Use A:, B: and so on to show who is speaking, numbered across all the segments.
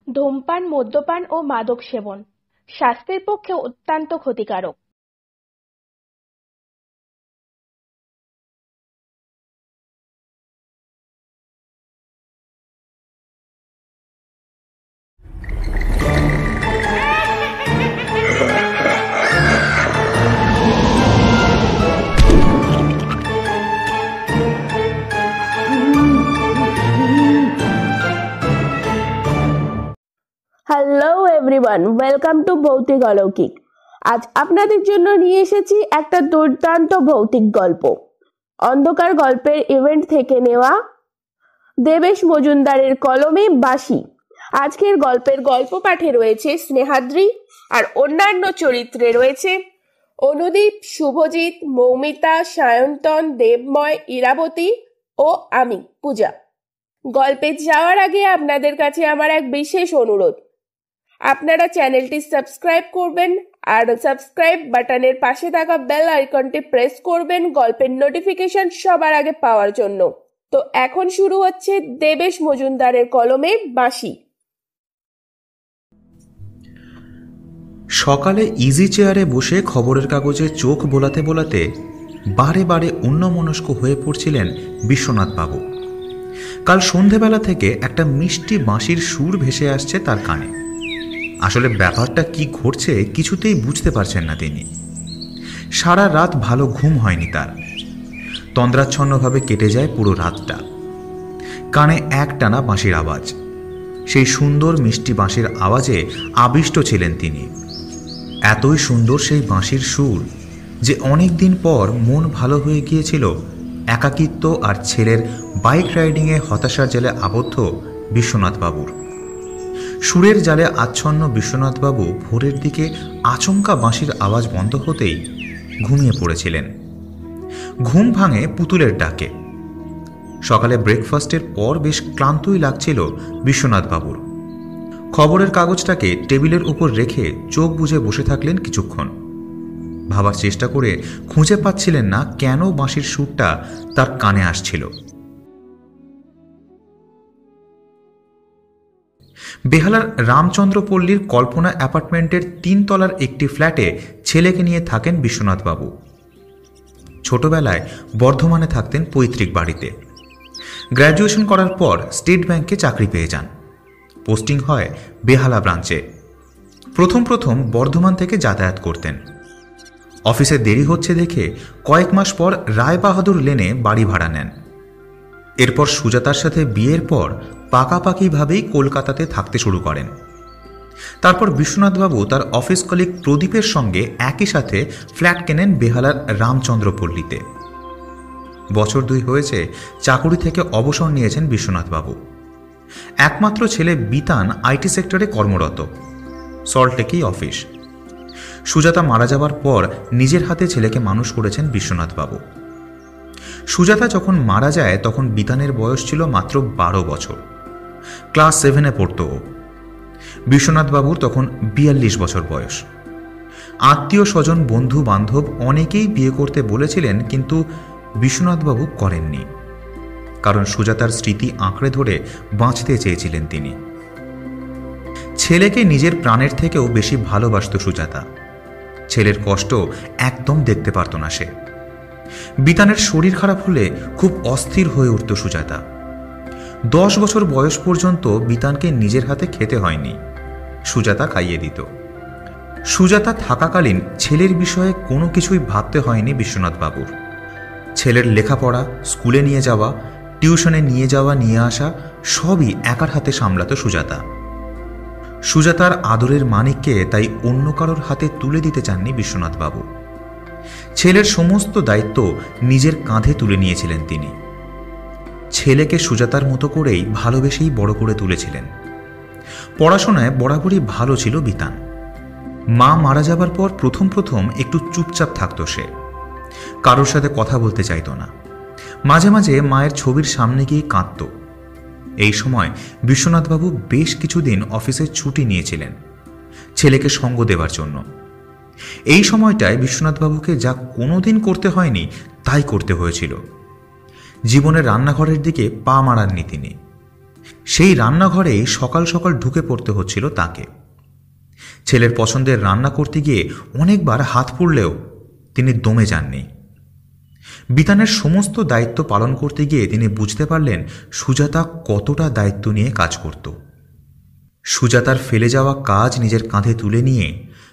A: ধূমপান, মদ্যপান ও মাদক সেবন স্বাস্থ্যের পক্ষে অত্যন্ত ক্ষতিকারক। হ্যালো এভরিওয়ান, ওয়েলকাম টু ভৌতিক অলৌকিক। আজ আপনাদের জন্য নিয়ে এসেছি একটা দুর্দান্ত ভৌতিক গল্প। অন্ধকার গল্পের ইভেন্ট থেকে নেওয়া দেবেশ মজুমদারের কলমে বাঁশি। আজকের গল্পের গল্প পাঠে রয়েছে স্নেহাদ্রি, আর অন্যান্য চরিত্রে রয়েছে অনুদীপ, শুভজিৎ, মৌমিতা, সায়ন্তন, দেবময়, ইরাবতী ও আমি পূজা। গল্পে যাওয়ার আগে আপনাদের কাছে আমার এক বিশেষ অনুরোধ, আপনারা চ্যানেলটি সাবস্ক্রাইব করবেন আর সাবস্ক্রাইব বাটনের পাশে থাকা বেল আইকনটি প্রেস করবেন গল্পের নোটিফিকেশন সবার আগে পাওয়ার জন্য। তো এখন শুরু হচ্ছে দেবেশ মজুমদারের কলমে বাঁশি।
B: সকালে ইজি চেয়ারে বসে খবরের কাগজে চোখ বোলাতে বোলাতে বারে বারে অন্যমনস্ক হয়ে পড়ছিলেন বিশ্বনাথবাবু। কাল সন্ধেবেলা থেকে একটা মিষ্টি বাঁশির সুর ভেসে আসছে তার কানে। আসলে ব্যাপারটা কি ঘটছে কিছুতেই বুঝতে পারছেন না তিনি। সারা রাত ভালো ঘুম হয়নি তার। তন্দ্রাচ্ছন্নভাবে কেটে যায় পুরো রাতটা। কানে একটানা বাঁশির আওয়াজ। সেই সুন্দর মিষ্টি বাঁশির আওয়াজে আবিষ্ট ছিলেন তিনি। এতই সুন্দর সেই বাঁশির সুর যে অনেক দিন পর মন ভালো হয়ে গিয়েছিল একাকিত্ব আর ছেলের বাইক রাইডিংয়ে হতাশার জালে আবদ্ধ বিশ্বনাথবাবুর। সুরের জালে আচ্ছন্ন বিশ্বনাথবাবু ভোরের দিকে আচমকা বাঁশির আওয়াজ বন্ধ হতেই ঘুমিয়ে পড়েছিলেন। ঘুম ভাঙে পুতুলের ডাকে। সকালে ব্রেকফাস্টের পর বেশ ক্লান্তই লাগছিল বিশ্বনাথবাবুর। খবরের কাগজটাকে টেবিলের উপর রেখে চোখ বুজে বসে থাকলেন কিছুক্ষণ। ভাবার চেষ্টা করে খুঁজে পাচ্ছিলেন না কেন বাঁশির সুরটা তার কানে আসছিল। বেহালার রামচন্দ্রপল্লীর কল্পনা অ্যাপার্টমেন্টের 3 তলার একটি ফ্ল্যাটে ছেলেকে নিয়ে থাকেন বিশ্বনাথবাবু। ছোটবেলায় বর্ধমানে থাকতেন পৈতৃক বাড়িতে। গ্র্যাজুয়েশন করার পর স্টেট ব্যাংকে চাকরি পেয়ে যান। পোস্টিং হয় বেহালা ব্রাঞ্চে। প্রথম বর্ধমান থেকে যাতায়াত করতেন। অফিসে দেরি হচ্ছে দেখে কয়েক মাস পর রায়বাহাদুর লেনে বাড়ি ভাড়া নেন। এরপর সুজাতার সাথে বিয়ের পর পাকাপাকিভাবেই কলকাতাতে থাকতে শুরু করেন। তারপর বিশ্বনাথবাবু তার অফিস কলিগ প্রদীপের সঙ্গে একই সাথে ফ্ল্যাট কেনেন বেহালার রামচন্দ্রপল্লীতে। বছর 2 হয়েছে চাকুরি থেকে অবসর নিয়েছেন বিশ্বনাথবাবু। একমাত্র ছেলে বিতান আইটি সেক্টরে কর্মরত। সল্টলেকেই অফিস। সুজাতা মারা যাবার পর নিজের হাতে ছেলেকে মানুষ করেছেন বিশ্বনাথবাবু। সুজাতা যখন মারা যায় তখন বিতানের বয়স ছিল মাত্র 12 বছর। ক্লাস 7-এ পড়ত ও। বিশ্বনাথবাবুর তখন 42 বছর বয়স। আত্মীয় স্বজন, বন্ধু বান্ধব অনেকেই বিয়ে করতে বলেছিলেন, কিন্তু বিশ্বনাথবাবু করেননি। কারণ সুজাতার স্মৃতি আঁকড়ে ধরে বাঁচতে চেয়েছিলেন তিনি। ছেলেকে নিজের প্রাণের থেকেও বেশি ভালোবাসত সুজাতা। ছেলের কষ্ট একদম দেখতে পারত না সে। বিতানের শরীর খারাপ হলে খুব অস্থির হয়ে উঠত সুজাতা। 10 বছর বয়স পর্যন্ত বিতানকে নিজের হাতে খেতে হয়নি, সুজাতা খাইয়ে দিত। সুজাতা থাকাকালীন ছেলের বিষয়ে কোনো কিছুই ভাবতে হয়নি বিশ্বনাথবাবুর। ছেলের লেখাপড়া, স্কুলে নিয়ে যাওয়া, টিউশনে নিয়ে যাওয়া, নিয়ে আসা সবই একার হাতে সামলাত সুজাতা। সুজাতার আদরের মানিককে তাই অন্য কারোর হাতে তুলে দিতে চাননি বিশ্বনাথবাবু। ছেলের সমস্ত দায়িত্ব নিজের কাঁধে তুলে নিয়েছিলেন তিনি। ছেলেকে সুজাতার মতো করেই ভালোবেসেই বড় করে তুলেছিলেন। পড়াশোনায় বরাবরই ভালো ছিল বিতান। মা মারা যাবার পর প্রথম একটু চুপচাপ থাকত সে। কারোর সাথে কথা বলতে চাইত না। মাঝে মাঝে মায়ের ছবির সামনে গিয়ে কাঁদত। এই সময় বিশ্বনাথবাবু বেশ কিছুদিন অফিসে ছুটি নিয়েছিলেন ছেলেকে সঙ্গ দেবার জন্য। এই সময়টায় বিশ্বনাথবাবুকে যা কোনোদিন করতে হয়নি তাই করতে হয়েছিল। জীবনের রান্নাঘরের দিকে পা মারাননি তিনি। সেই রান্নাঘরেই সকাল সকাল ঢুকে পড়তে হচ্ছিল তাকে। ছেলের পছন্দের রান্না করতে গিয়ে অনেকবার হাত পুড়লেও তিনি দমে যাননি। বিতানের সমস্ত দায়িত্ব পালন করতে গিয়ে তিনি বুঝতে পারলেন সুজাতা কতটা দায়িত্ব নিয়ে কাজ করত। সুজাতার ফেলে যাওয়া কাজ নিজের কাঁধে তুলে নিয়ে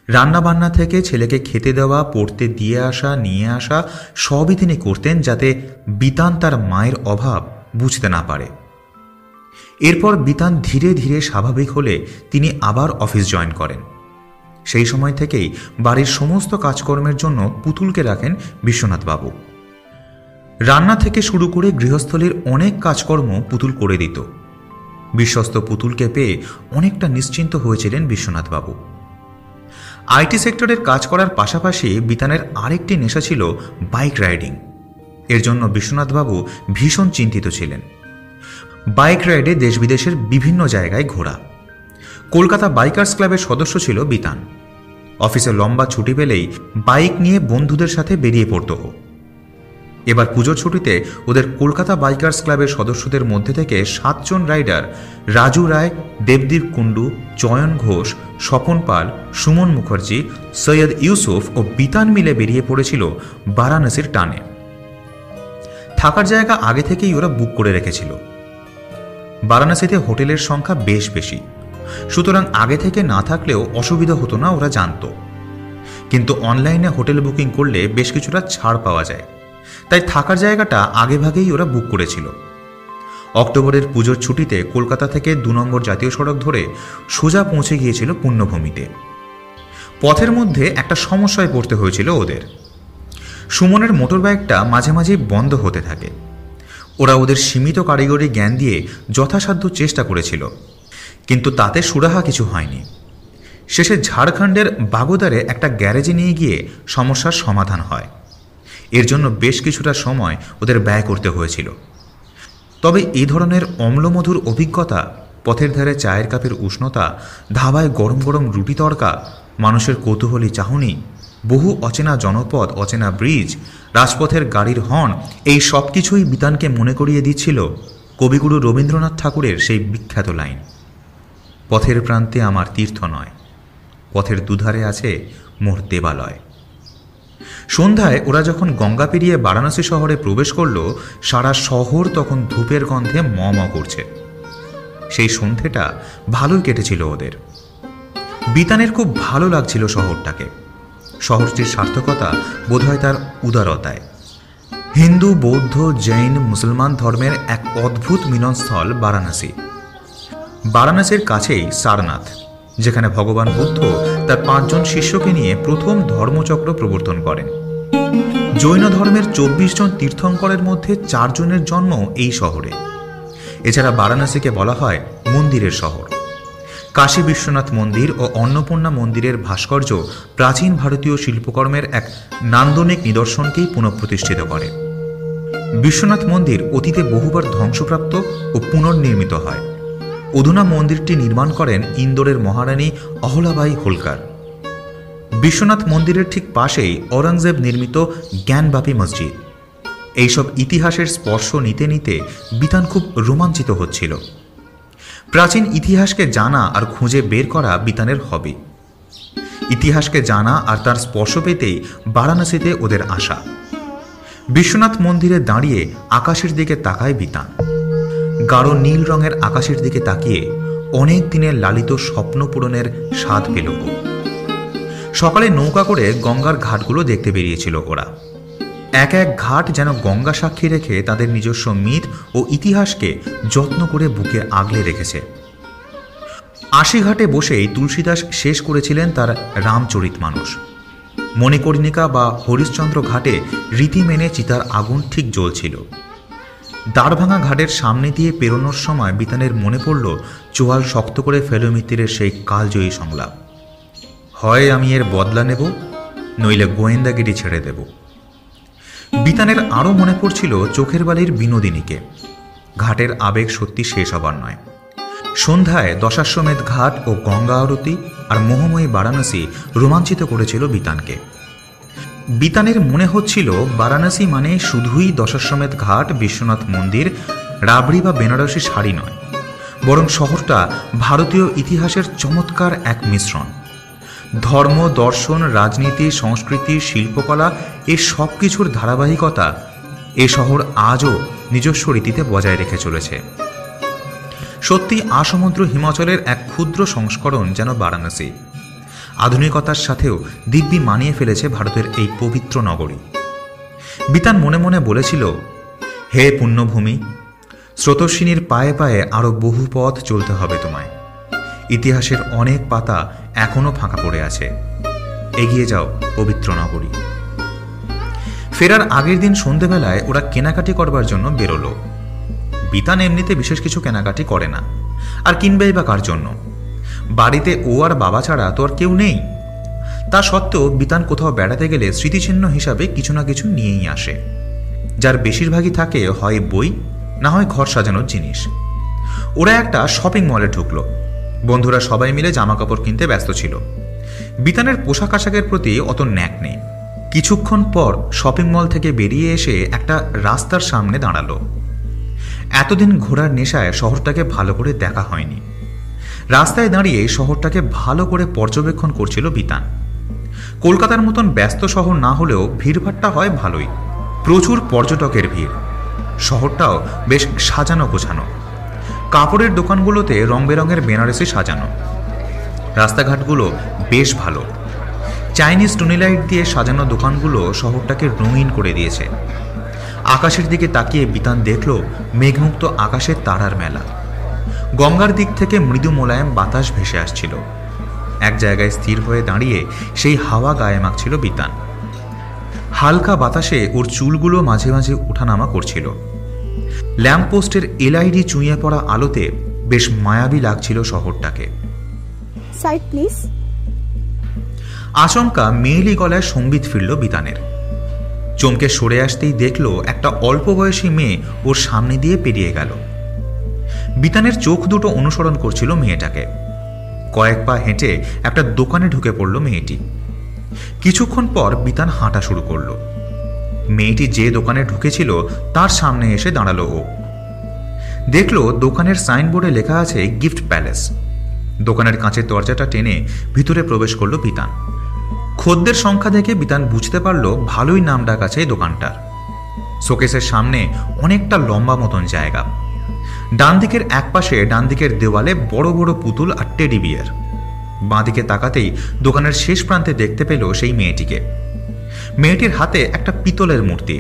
B: রান্নাবান্না থেকে ছেলেকে খেতে দেওয়া, পড়তে দিয়ে আসা, নিয়ে আসা সবই তিনি করতেন, যাতে বিতান তার মায়ের অভাব বুঝতে না পারে। এরপর বিতান ধীরে ধীরে স্বাভাবিক হলে তিনি আবার অফিস জয়েন করেন। সেই সময় থেকেই বাড়ির সমস্ত কাজকর্মের জন্য পুতুলকে রাখেন বিশ্বনাথবাবু। রান্না থেকে শুরু করে গৃহস্থলীর অনেক কাজকর্ম পুতুল করে দিত। বিশ্বস্ত পুতুলকে পেয়ে অনেকটা নিশ্চিন্ত হয়েছিলেন বিশ্বনাথবাবু। আইটি সেক্টরের কাজ করার পাশাপাশি বিতানের আরেকটি নেশা ছিল বাইক রাইডিং। এর জন্য বিশ্বনাথবাবু ভীষণ চিন্তিত ছিলেন। বাইক রাইডে দেশ বিদেশের বিভিন্ন জায়গায় ঘোরা। কলকাতা বাইকার্স ক্লাবের সদস্য ছিল বিতান। অফিসে লম্বা ছুটি পেলেই বাইক নিয়ে বন্ধুদের সাথে বেরিয়ে পড়ত। এবার পুজোর ছুটিতে ওদের কলকাতা বাইকার্স ক্লাবের সদস্যদের মধ্যে থেকে 7 জন রাইডার রাজু রায়, দেবদীপ কুণ্ডু, চয়ন ঘোষ, স্বপন পাল, সুমন মুখার্জি, সৈয়দ ইউসুফ ও বিতান মিলে বেরিয়ে পড়েছিল বারাণসীর টানে। থাকার জায়গা আগে থেকেই ওরা বুক করে রেখেছিল। বারাণসীতে হোটেলের সংখ্যা বেশ বেশি, সুতরাং আগে থেকে না থাকলেও অসুবিধা হতো না, ওরা জানত। কিন্তু অনলাইনে হোটেল বুকিং করলে বেশ কিছুটা ছাড় পাওয়া যায়, তাই থাকার জায়গাটা আগেভাগেই ওরা বুক করেছিল। অক্টোবরের পুজোর ছুটিতে কলকাতা থেকে 2 নম্বর জাতীয় সড়ক ধরে সোজা পৌঁছে গিয়েছিল পুণ্যভূমিতে। পথের মধ্যে একটা সমস্যায় পড়তে হয়েছিল ওদের। সুমনের মোটর বাইকটা মাঝে মাঝেই বন্ধ হতে থাকে। ওরা ওদের সীমিত কারিগরি জ্ঞান দিয়ে যথাসাধ্য চেষ্টা করেছিল, কিন্তু তাতে সুরাহা কিছু হয়নি। শেষে ঝাড়খণ্ডের বাগোদারে একটা গ্যারেজে নিয়ে গিয়ে সমস্যার সমাধান হয়। এর জন্য বেশ কিছুটা সময় ওদের ব্যয় করতে হয়েছিল। তবে এই ধরনের অম্লমধুর অভিজ্ঞতা, পথের ধারে চায়ের কাপের উষ্ণতা, ধাবায় গরম গরম রুটি তড়কা, মানুষের কৌতূহলী চাহনি, বহু অচেনা জনপদ, অচেনা ব্রিজ, রাজপথের গাড়ির হর্ন, এই সব কিছুই বিতানকে মনে করিয়ে দিচ্ছিল কবিগুরু রবীন্দ্রনাথ ঠাকুরের সেই বিখ্যাত লাইন, পথের প্রান্তে আমার তীর্থ নয়, পথের দুধারে আছে মোর দেবালয়। সন্ধ্যায় ওরা যখন গঙ্গা পেরিয়ে বারাণসী শহরে প্রবেশ করল, সারা শহর তখন ধূপের গন্ধে ম ম করছে। সেই সন্ধ্যেটা ভালোই কেটেছিল ওদের। বিতানের খুব ভালো লাগছিল শহরটাকে। শহরটির সার্থকতা বোধহয় তার উদারতায়। হিন্দু, বৌদ্ধ, জৈন, মুসলমান ধর্মের এক অদ্ভুত মিলনস্থল বারাণসী। বারাণসীর কাছেই সারনাথ, যেখানে ভগবান বুদ্ধ তার 5 জন শিষ্যকে নিয়ে প্রথম ধর্মচক্র প্রবর্তন করেন। জৈন ধর্মের 24 জন তীর্থঙ্করের মধ্যে 4 জনের জন্ম এই শহরে। এছাড়া বারাণসীকে বলা হয় মন্দিরের শহর। কাশী বিশ্বনাথ মন্দির ও অন্নপূর্ণা মন্দিরের ভাস্কর্য প্রাচীন ভারতীয় শিল্পকর্মের এক নান্দনিক নিদর্শনকেই পুনঃপ্রতিষ্ঠিত করে। বিশ্বনাথ মন্দির অতীতে বহুবার ধ্বংসপ্রাপ্ত ও পুনর্নির্মিত হয়। অধুনা মন্দিরটি নির্মাণ করেন ইন্দোরের মহারানী অহলাবাই হোলকার। বিশ্বনাথ মন্দিরের ঠিক পাশেই ঔরঙ্গজেব নির্মিত জ্ঞানবাপী মসজিদ। এইসব ইতিহাসের স্পর্শ নিতে নিতে বিতান খুব রোমাঞ্চিত হচ্ছিল। প্রাচীন ইতিহাসকে জানা আর খুঁজে বের করা বিতানের হবি। ইতিহাসকে জানা আর তার স্পর্শ পেতেই বারাণসীতে ওদের আসা। বিশ্বনাথ মন্দিরে দাঁড়িয়ে আকাশের দিকে তাকায় বিতান। গাঢ় নীল রঙের আকাশের দিকে তাকিয়ে অনেক দিনের লালিত স্বপ্ন পূরণের স্বাদ পেল। সকালে নৌকা করে গঙ্গার ঘাটগুলো দেখতে বেরিয়েছিল ওরা। এক এক ঘাট যেন গঙ্গা সাক্ষী রেখে তাদের নিজস্ব মিথ ও ইতিহাসকে যত্ন করে বুকে আগলে রেখেছে। 80 ঘাটে বসেই তুলসীদাস শেষ করেছিলেন তার রামচরিতমানস। মণিকর্ণিকা বা হরিশ্চন্দ্র ঘাটে রীতি মেনে চিতার আগুন ঠিক জ্বলছিল। দাঁড়ভাঙা ঘাটের সামনে দিয়ে পেরোনোর সময় বিতানের মনে পড়ল চোয়াল শক্ত করে ফেলুমিত্তিরের সেই কালজয়ী সংলাপ, হয় আমি এর বদলা নেব, নইলে গোয়েন্দাগিরি ছেড়ে দেব। বিতানের আরও মনে পড়ছিল চোখের বালির বিনোদিনীকে। ঘাটের আবেগ সত্যি শেষ হবার নয়। সন্ধ্যায় দশাশ্বমেধ ঘাট ও গঙ্গা আরতি আর মোহময়ী বারাণসী রোমাঞ্চিত করেছিল বিতানকে। বিতানের মনে হচ্ছিল বারাণসী মানে শুধুই দশাশ্বমেধ ঘাট, বিশ্বনাথ মন্দির, রাবড়ি বা বেনারসি শাড়ি নয়, বরং শহরটা ভারতীয় ইতিহাসের চমৎকার এক মিশ্রণ। ধর্ম, দর্শন, রাজনীতি, সংস্কৃতি, শিল্পকলা এই সব কিছুর ধারাবাহিকতা এ শহর আজও নিজস্ব রীতিতে বজায় রেখে চলেছে। সত্যি আসমুদ্র হিমাচলের এক ক্ষুদ্র সংস্করণ যেন বারাণসী। আধুনিকতার সাথেও দিব্যি মানিয়ে ফেলেছে ভারতের এই পবিত্র নগরী। বিতান মনে মনে বলেছিল, হে পুণ্যভূমি, স্রোতস্বিনীর পায়ে পায়ে আরও বহু পথ চলতে হবে তোমায়। ইতিহাসের অনেক পাতা এখনো ফাঁকা পড়ে আছে। এগিয়ে যাও পবিত্র নগরী। ফেরার আগের দিন সন্ধেবেলায় ওরা কেনাকাটি করবার জন্য বেরোলো। বিতান এমনিতে বিশেষ কিছু কেনাকাটি করে না, আর কিনবেই বা কার জন্য? বাড়িতে ও আর বাবা ছাড়া তো আর কেউ নেই। তা সত্ত্বেও বিতান কোথাও বেড়াতে গেলে স্মৃতিচিহ্ন হিসাবে কিছু না কিছু নিয়েই আসে, যার বেশিরভাগই থাকে হয় বই, না হয় ঘর সাজানোর জিনিস। ওরা একটা শপিং মলে ঢুকলো। বন্ধুরা সবাই মিলে জামা কাপড় কিনতে ব্যস্ত ছিল। বিতানের পোশাক আশাকের প্রতি অত ন্যাক নেই। কিছুক্ষণ পর শপিং মল থেকে বেরিয়ে এসে একটা রাস্তার সামনে দাঁড়ালো। এতদিন ঘোরার নেশায় শহরটাকে ভালো করে দেখা হয়নি। রাস্তায় দাঁড়িয়ে শহরটাকে ভালো করে পর্যবেক্ষণ করছিল বিতান। কলকাতার মতন ব্যস্ত শহর না হলেও ভিড়ভাট্টা হয় ভালোই। প্রচুর পর্যটকের ভিড়। শহরটাও বেশ সাজানো গোছানো। কাপড়ের দোকানগুলোতে রং বেরঙের বেনারসি সাজানো। রাস্তাঘাটগুলো বেশ ভালো। চাইনিজ টুনিলাইট দিয়ে সাজানো দোকানগুলো শহরটাকে রঙিন করে দিয়েছে। আকাশের দিকে তাকিয়ে বিতান দেখল মেঘমুক্ত আকাশের তারার মেলা। গঙ্গার দিক থেকে মৃদু মোলায়েম বাতাস ভেসে আসছিল। এক জায়গায় স্থির হয়ে দাঁড়িয়ে সেই হাওয়া গায়ে মাখছিল বিতান। হালকা বাতাসে ওর চুলগুলো মাঝে মাঝে উঠানামা করছিল। ল্যাম্পপোস্টের এলআইডি চুঁইয়ে পড়া আলোতে বেশ মায়াবী লাগছিল শহরটাকে।
C: Side please.
B: আচমকা মেয়েলি গলায় সঙ্গীত ফিরল বিতানের। চমকে সরে আসতেই দেখল একটা অল্প বয়সী মেয়ে ওর সামনে দিয়ে পেরিয়ে গেল। বিতানের চোখ দুটো অনুসরণ করছিল মেয়েটাকে। কয়েক পা হেঁটে একটা দোকানে ঢুকে পড়ল মেয়েটি। কিছুক্ষণ পর বিতান হাঁটা শুরু করল। মেয়েটি যে দোকানে ঢুকেছিল তার সামনে এসে দাঁড়ালো ও। দেখল দোকানের সাইনবোর্ডে লেখা আছে গিফট প্যালেস। দোকানের কাঁচের দরজাটা টেনে ভিতরে প্রবেশ করলো বিতান। খদ্দের সংখ্যা দেখে বিতান বুঝতে পারল ভালোই নাম ডাক আছে এই দোকানটার। শোকেসের সামনে অনেকটা লম্বা মতন জায়গা। ডান দিকের এক পাশে ডান দিকের দেওয়ালে বড় বড় পুতুল আর টেডি বিয়ার। বাঁ দিকে তাকাতেই দোকানের শেষ প্রান্তে দেখতে পেল সেই মেয়েটিকে। মেয়েটির হাতে একটা পিতলের মূর্তি।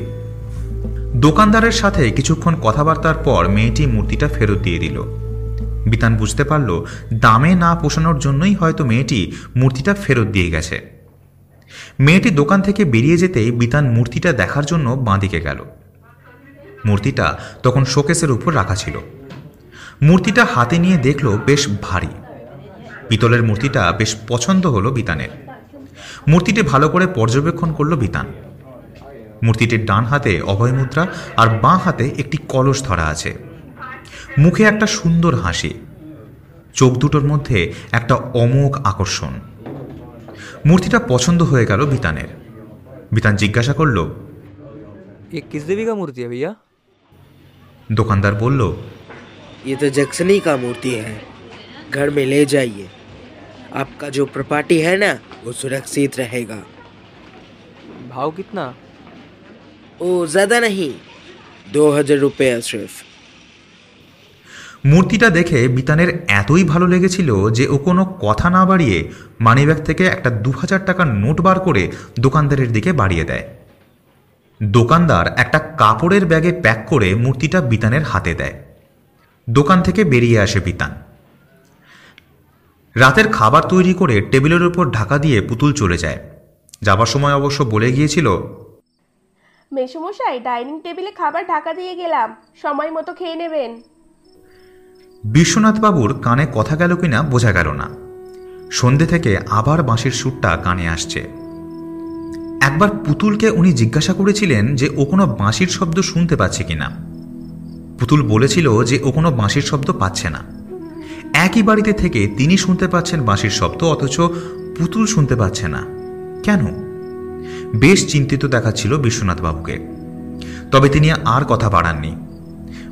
B: দোকানদারের সাথে কিছুক্ষণ কথাবার্তার পর মেয়েটি মূর্তিটা ফেরত দিয়ে দিল। বিতান বুঝতে পারল দামে না পোষানোর জন্যই হয়তো মেয়েটি মূর্তিটা ফেরত দিয়ে গেছে। মেয়েটি দোকান থেকে বেরিয়ে যেতেই বিতান মূর্তিটা দেখার জন্য বাঁ দিকে গেল। মূর্তিটা তখন শোকেসের উপর রাখা ছিল। মূর্তিটা হাতে নিয়ে দেখল বেশ ভারী। পিতলের মূর্তিটা বেশ পছন্দ হলো বিতানের। মূর্তিটি ভালো করে পর্যবেক্ষণ করলো বিতান। মূর্তিটির ডান হাতে অভয় মুদ্রা আর বাঁ হাতে একটি কলস ধরা আছে। মুখে একটা সুন্দর হাসি। চোখ দুটোর মধ্যে একটা অমোঘ আকর্ষণ। মূর্তিটা পছন্দ হয়ে গেল বিতানের। বিতান জিজ্ঞাসা করল,
D: ये किस देवी का मूर्ति है भैया?
B: দোকানদার বলল,
E: ये तो जक्सनी का मूर्ति है, घर में ले जाइए। आपका जो प्रॉपर्टी है ना वो सुरक्षित रहेगा।
D: भाव कितना?
E: ओ ज़्यादा नहीं, 2000 रुपये सिर्फ।
B: মূর্তিটা দেখে বিতানের এতই ভালো লেগেছিল যে ও কোনো কথা না বাড়িয়ে মানিব্যাগ থেকে একটা 2000 টাকার নোট বার করে দোকানদারের দিকে বাড়িয়ে দেয়। দোকানদার একটা কাপড়ের ব্যাগে প্যাক করে মূর্তিটা বিতানের হাতে দেয়। দোকান থেকে বেরিয়ে আসে বিতান। রাতের খাবার তৈরি করে টেবিলের উপর ঢাকা দিয়ে পুতুল চলে যায়। যাবার সময় অবশ্য বলে গিয়েছিল,
A: মেসোমশাই ডাইনিং টেবিলে খাবার ঢাকা দিয়ে গেলাম, সময় মতো খেয়ে নেবেন।
B: বিশ্বনাথবাবুর কানে কথা গেল কিনা বোঝা গেল না। সন্ধে থেকে আবার বাঁশির সুরটা কানে আসছে। একবার পুতুলকে উনি জিজ্ঞাসা করেছিলেন যে ও কোনো বাঁশির শব্দ শুনতে পাচ্ছে কিনা। পুতুল বলেছিল যে ও কোনো বাঁশির শব্দ পাচ্ছে না। একই বাড়িতে থেকে তিনি শুনতে পাচ্ছেন বাঁশির শব্দ, অথচ পুতুল শুনতে পাচ্ছে না কেন? বেশ চিন্তিত দেখাচ্ছিল বিশ্বনাথবাবুকে। তবে তিনি আর কথা বাড়াননি।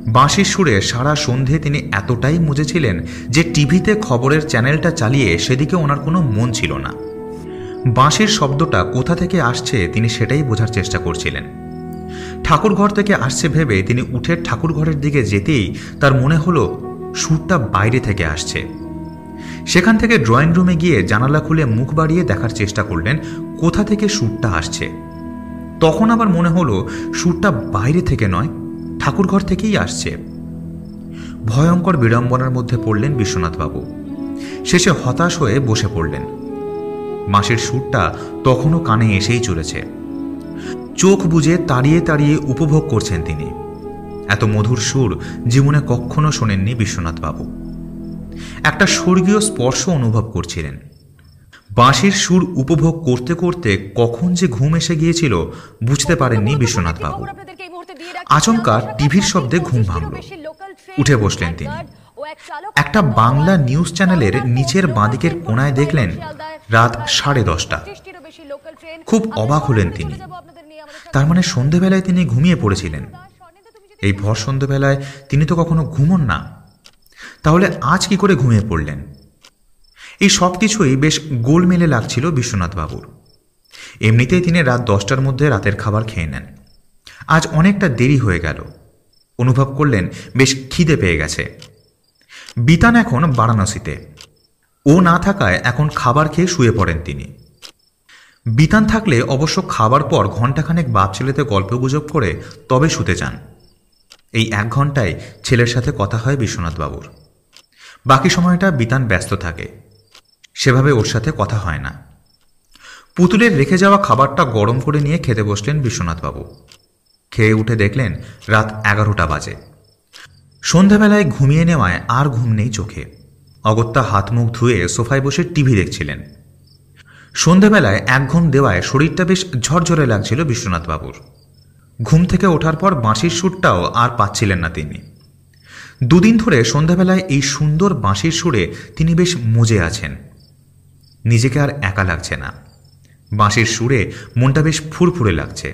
B: বাঁশির সুরে সারা সন্ধে তিনি এতটাই মজেছিলেন যে টিভিতে খবরের চ্যানেলটা চালিয়ে সেদিকে ওনার কোনো মন ছিল না। বাঁশির শব্দটা কোথা থেকে আসছে তিনি সেটাই বোঝার চেষ্টা করছিলেন। ঠাকুরঘর থেকে আসছে ভেবে তিনি উঠে ঠাকুরঘরের দিকে যেতেই তার মনে হলো সুরটা বাইরে থেকে আসছে। সেখান থেকে ড্রয়িং রুমে গিয়ে জানালা খুলে মুখ বাড়িয়ে দেখার চেষ্টা করলেন কোথা থেকে সুরটা আসছে। তখন আবার মনে হলো সুরটা বাইরে থেকে নয়, ঠাকুরঘর থেকেই আসছে। ভয়ঙ্কর বিড়ম্বনার মধ্যে পড়লেন বিশ্বনাথবাবু। শেষে হতাশ হয়ে বসে পড়লেন। বাঁশির সুরটা তখনও কানে এসেই চলেছে। চোখ বুজে তাড়িয়ে তাড়িয়ে উপভোগ করছেন তিনি। এত মধুর সুর জীবনে কখনো শোনেননি বিশ্বনাথবাবু। একটা স্বর্গীয় স্পর্শ অনুভব করছিলেন। বাঁশির সুর উপভোগ করতে করতে কখন যে ঘুম এসে গিয়েছিল বুঝতে পারেননি বিশ্বনাথবাবু। আচমকা টিভির শব্দে ঘুম ভাঙল। উঠে বসলেন তিনি। একটা বাংলা নিউজ চ্যানেলের নিচের বাঁদিকের কোণায় দেখলেন রাত 10:30। খুব অবাক হলেন তিনি। তার মানে সন্ধেবেলায় তিনি ঘুমিয়ে পড়েছিলেন। এই ভর সন্ধেবেলায় তিনি তো কখনো ঘুমন না, তাহলে আজ কি করে ঘুমিয়ে পড়লেন? এই সব কিছুই বেশ গোলমেলে লাগছিল বিশ্বনাথবাবুর। এমনিতেই তিনি রাত 10টার মধ্যে রাতের খাবার খেয়ে নেন। আজ অনেকটা দেরি হয়ে গেল। অনুভব করলেন বেশ খিদে পেয়ে গেছে। বিতান এখন বারাণসীতে। ও না থাকায় এখন খাবার খেয়ে শুয়ে পড়েন তিনি। বিতান থাকলে অবশ্য খাবার পর ঘণ্টাখানেক বাপ ছেলেতে গল্পগুজব করে তবে শুতে যান। এই 1 ঘণ্টায় ছেলের সাথে কথা হয় বিশ্বনাথবাবুর। বাকি সময়টা বিতান ব্যস্ত থাকে, সেভাবে ওর সাথে কথা হয় না। পুতুলের রেখে যাওয়া খাবারটা গরম করে নিয়ে খেতে বসলেন বিশ্বনাথবাবু। খেয়ে উঠে দেখলেন রাত 11টা বাজে। সন্ধ্যাবেলায় ঘুমিয়ে নেওয়ায় আর ঘুম নেই চোখে। অগত্যা হাত মুখ ধুয়ে সোফায় বসে টিভি দেখছিলেন। সন্ধ্যাবেলায় 1 ঘুম দেওয়ায় শরীরটা বেশ ঝরঝরে লাগছিল বিশ্বনাথবাবুর। ঘুম থেকে ওঠার পর বাঁশির সুরটাও আর পাচ্ছিলেন না তিনি। 2 দিন ধরে সন্ধ্যাবেলায় এই সুন্দর বাঁশির সুরে তিনি বেশ মজে আছেন। নিজেকে আর একা লাগছে না। বাঁশির সুরে মনটা বেশ ফুরফুরে লাগছে।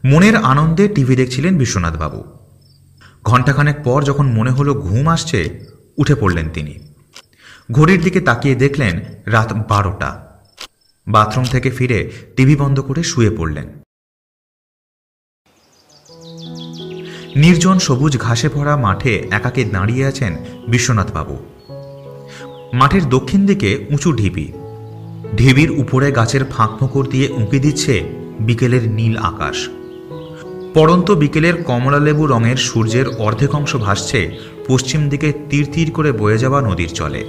B: মনের আনন্দে টিভি দেখছিলেন বিশ্বনাথবাবু। ঘণ্টাখানেক পর যখন মনে হলো ঘুম আসছে, উঠে পড়লেন তিনি। ঘড়ির দিকে তাকিয়ে দেখলেন রাত 12টা। বাথরুম থেকে ফিরে টিভি বন্ধ করে শুয়ে পড়লেন। নির্জন সবুজ ঘাসে ভরা মাঠে একাকে দাঁড়িয়ে আছেন বিশ্বনাথবাবু। মাঠের দক্ষিণ দিকে উঁচু ঢিবি। ঢিবির উপরে গাছের ফাঁক ফোঁকর দিয়ে উঁকি দিচ্ছে বিকেলের নীল আকাশ। পড়ন্ত বিকেলের কমলালেবু রঙের সূর্যের অর্ধেক অংশ ভাসছে পশ্চিম দিকে তীর তীর করে বয়ে যাওয়া নদীর জলে।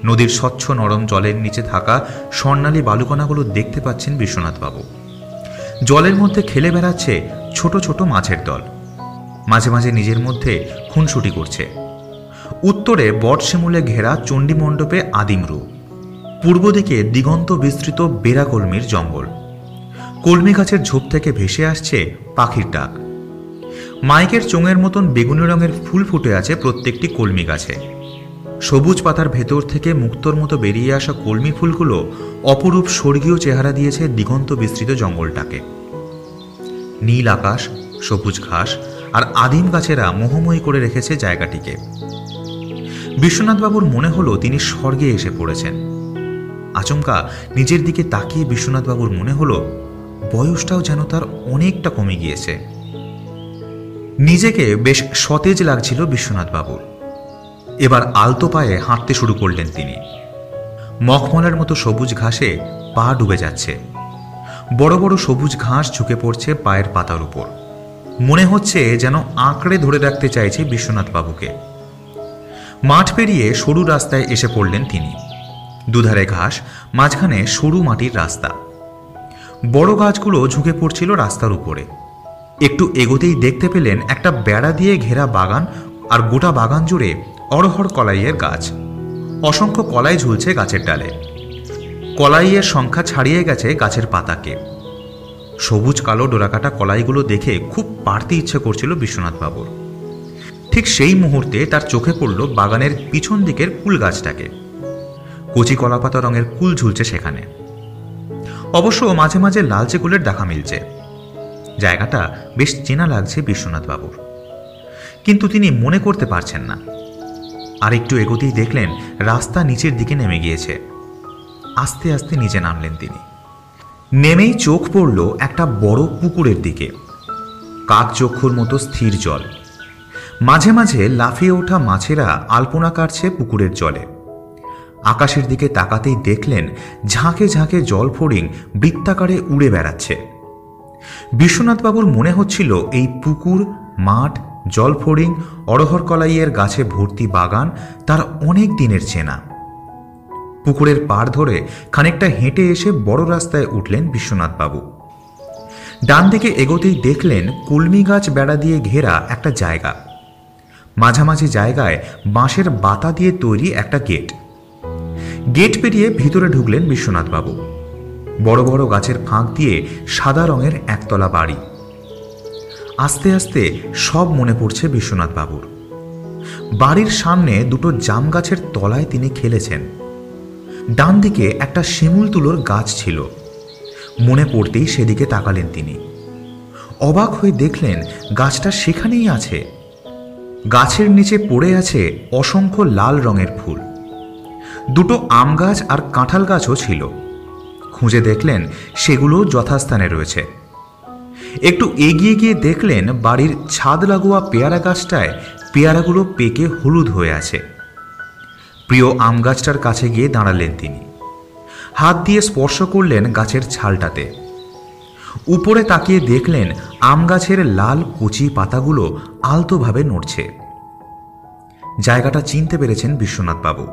B: নদীর স্বচ্ছ নরম জলের নিচে থাকা স্বর্ণালী বালুকণাগুলো দেখতে পাচ্ছেন বিশ্বনাথবাবু। জলের মধ্যে খেলে বেড়াচ্ছে ছোট ছোট মাছের দল। মাঝে মাঝে নিজের মধ্যে খুনসুটি করছে। উত্তরে বটশিমুলে ঘেরা চণ্ডীমণ্ডপে আদিম রূপ। পূর্ব দিকে দিগন্ত বিস্তৃত বেড়া কলমির জঙ্গল। কলমি গাছের ঝোপ থেকে ভেসে আসছে পাখির ডাক। মাইকের চোঙের মতন বেগুনি রঙের ফুল ফুটে আছে প্রত্যেকটি কলমি গাছে। সবুজ পাতার ভেতর থেকে মুক্তোর মতো বেরিয়ে আসা কলমি ফুলগুলো অপরূপ স্বর্গীয় চেহারা দিয়েছে দিগন্ত বিস্তৃত জঙ্গলটাকে। নীল আকাশ, সবুজ ঘাস আর আদিম গাছেরা মোহময়ী করে রেখেছে জায়গাটিকে। বিশ্বনাথবাবুর মনে হলো তিনি স্বর্গে এসে পড়েছেন। আচমকা নিজের দিকে তাকিয়ে বিশ্বনাথবাবুর মনে হলো বয়সটাও যেন তার অনেকটা কমে গিয়েছে। নিজেকে বেশ সতেজ লাগছিল বিশ্বনাথবাবুর। এবার আলতো পায়ে হাঁটতে শুরু করলেন তিনি। মখমলের মতো সবুজ ঘাসে পা ডুবে যাচ্ছে। বড় বড় সবুজ ঘাস ঝুঁকে পড়ছে পায়ের পাতার উপর। মনে হচ্ছে যেন আঁকড়ে ধরে রাখতে চাইছে বিশ্বনাথবাবুকে। মাঠ পেরিয়ে সরু রাস্তায় এসে পড়লেন তিনি। দুধারে ঘাস, মাঝখানে সরু মাটির রাস্তা। বড় গাছগুলো ঝুঁকে পড়ছিল রাস্তার উপরে। একটু এগোতেই দেখতে পেলেন একটা বেড়া দিয়ে ঘেরা বাগান, আর গোটা বাগান জুড়ে অড়হর কলাইয়ের গাছ। অসংখ্য কলাই ঝুলছে গাছের ডালে। কলাইয়ের সংখ্যা ছাড়িয়ে গেছে গাছের পাতাকে। সবুজ কালো ডোরাকাটা কলাইগুলো দেখে খুব পারতে ইচ্ছে করছিল বিশ্বনাথবাবুর। ঠিক সেই মুহূর্তে তার চোখে পড়ল বাগানের পিছন দিকের কুল গাছটাকে। কচি কলাপাতা রঙের কুল ঝুলছে সেখানে। অবশ্য মাঝে মাঝে লালচে কুলের দেখা মিলছে। জায়গাটা বেশ চেনা লাগছে বিশ্বনাথবাবুর। কিন্তু তিনি মনে করতে পারছেন না। আর একটু এগোতেই দেখলেন রাস্তা নিচের দিকে নেমে গিয়েছে। আস্তে আস্তে নিচে নামলেন তিনি। নেমেই চোখ পড়ল একটা বড় পুকুরের দিকে। কাকচক্ষুর মতো স্থির জল, মাঝে মাঝে লাফিয়ে ওঠা মাছেরা আলপনা কাটছে পুকুরের জলে। আকাশের দিকে তাকাতেই দেখলেন ঝাঁকে ঝাঁকে জলফড়িং বৃত্তাকারে উড়ে বেড়াচ্ছে। বিশ্বনাথবাবুর মনে হচ্ছিল এই পুকুর, মাঠ, জলফড়িং, অড়হর কলাইয়ের গাছে ভর্তি বাগান তার অনেক দিনের চেনা। পুকুরের পাড় ধরে খানিকটা হেঁটে এসে বড় রাস্তায় উঠলেন বিশ্বনাথবাবু। ডান দিকে এগোতেই দেখলেন কলমি গাছ বেড়া দিয়ে ঘেরা একটা জায়গা। মাঝামাঝি জায়গায় বাঁশের বাতা দিয়ে তৈরি একটা গেট। গেট পেরিয়ে ভিতরে ঢুকলেন বিশ্বনাথবাবু। বড় বড় গাছের ফাঁক দিয়ে সাদা রঙের একতলা বাড়ি। আস্তে আস্তে সব মনে পড়ছে বিশ্বনাথবাবুর। বাড়ির সামনে দুটো জাম গাছের তলায় তিনি খেলেছেন। ডান দিকে একটা শিমুল তুলোর গাছ ছিল। মনে পড়তেই সেদিকে তাকালেন তিনি। অবাক হয়ে দেখলেন গাছটা সেখানেই আছে। গাছের নিচে পড়ে আছে অসংখ্য লাল রঙের ফুল। দুটো আম গাছ আর কাঁঠাল গাছও ছিল। খুঁজে দেখলেন সেগুলো যথাস্থানে রয়েছে। একটু এগিয়ে গিয়ে দেখলেন বাড়ির ছাদ লাগোয়া পেয়ারা গাছটায় পেয়ারাগুলো পেকে হলুদ হয়ে আছে। প্রিয় আম গাছটার কাছে গিয়ে দাঁড়ালেন তিনি। হাত দিয়ে স্পর্শ করলেন গাছের ছালটাতে। উপরে তাকিয়ে দেখলেন আম গাছের লাল কচি পাতাগুলো আলতোভাবে নড়ছে। জায়গাটা চিনতে পেরেছেন বিশ্বনাথবাবু।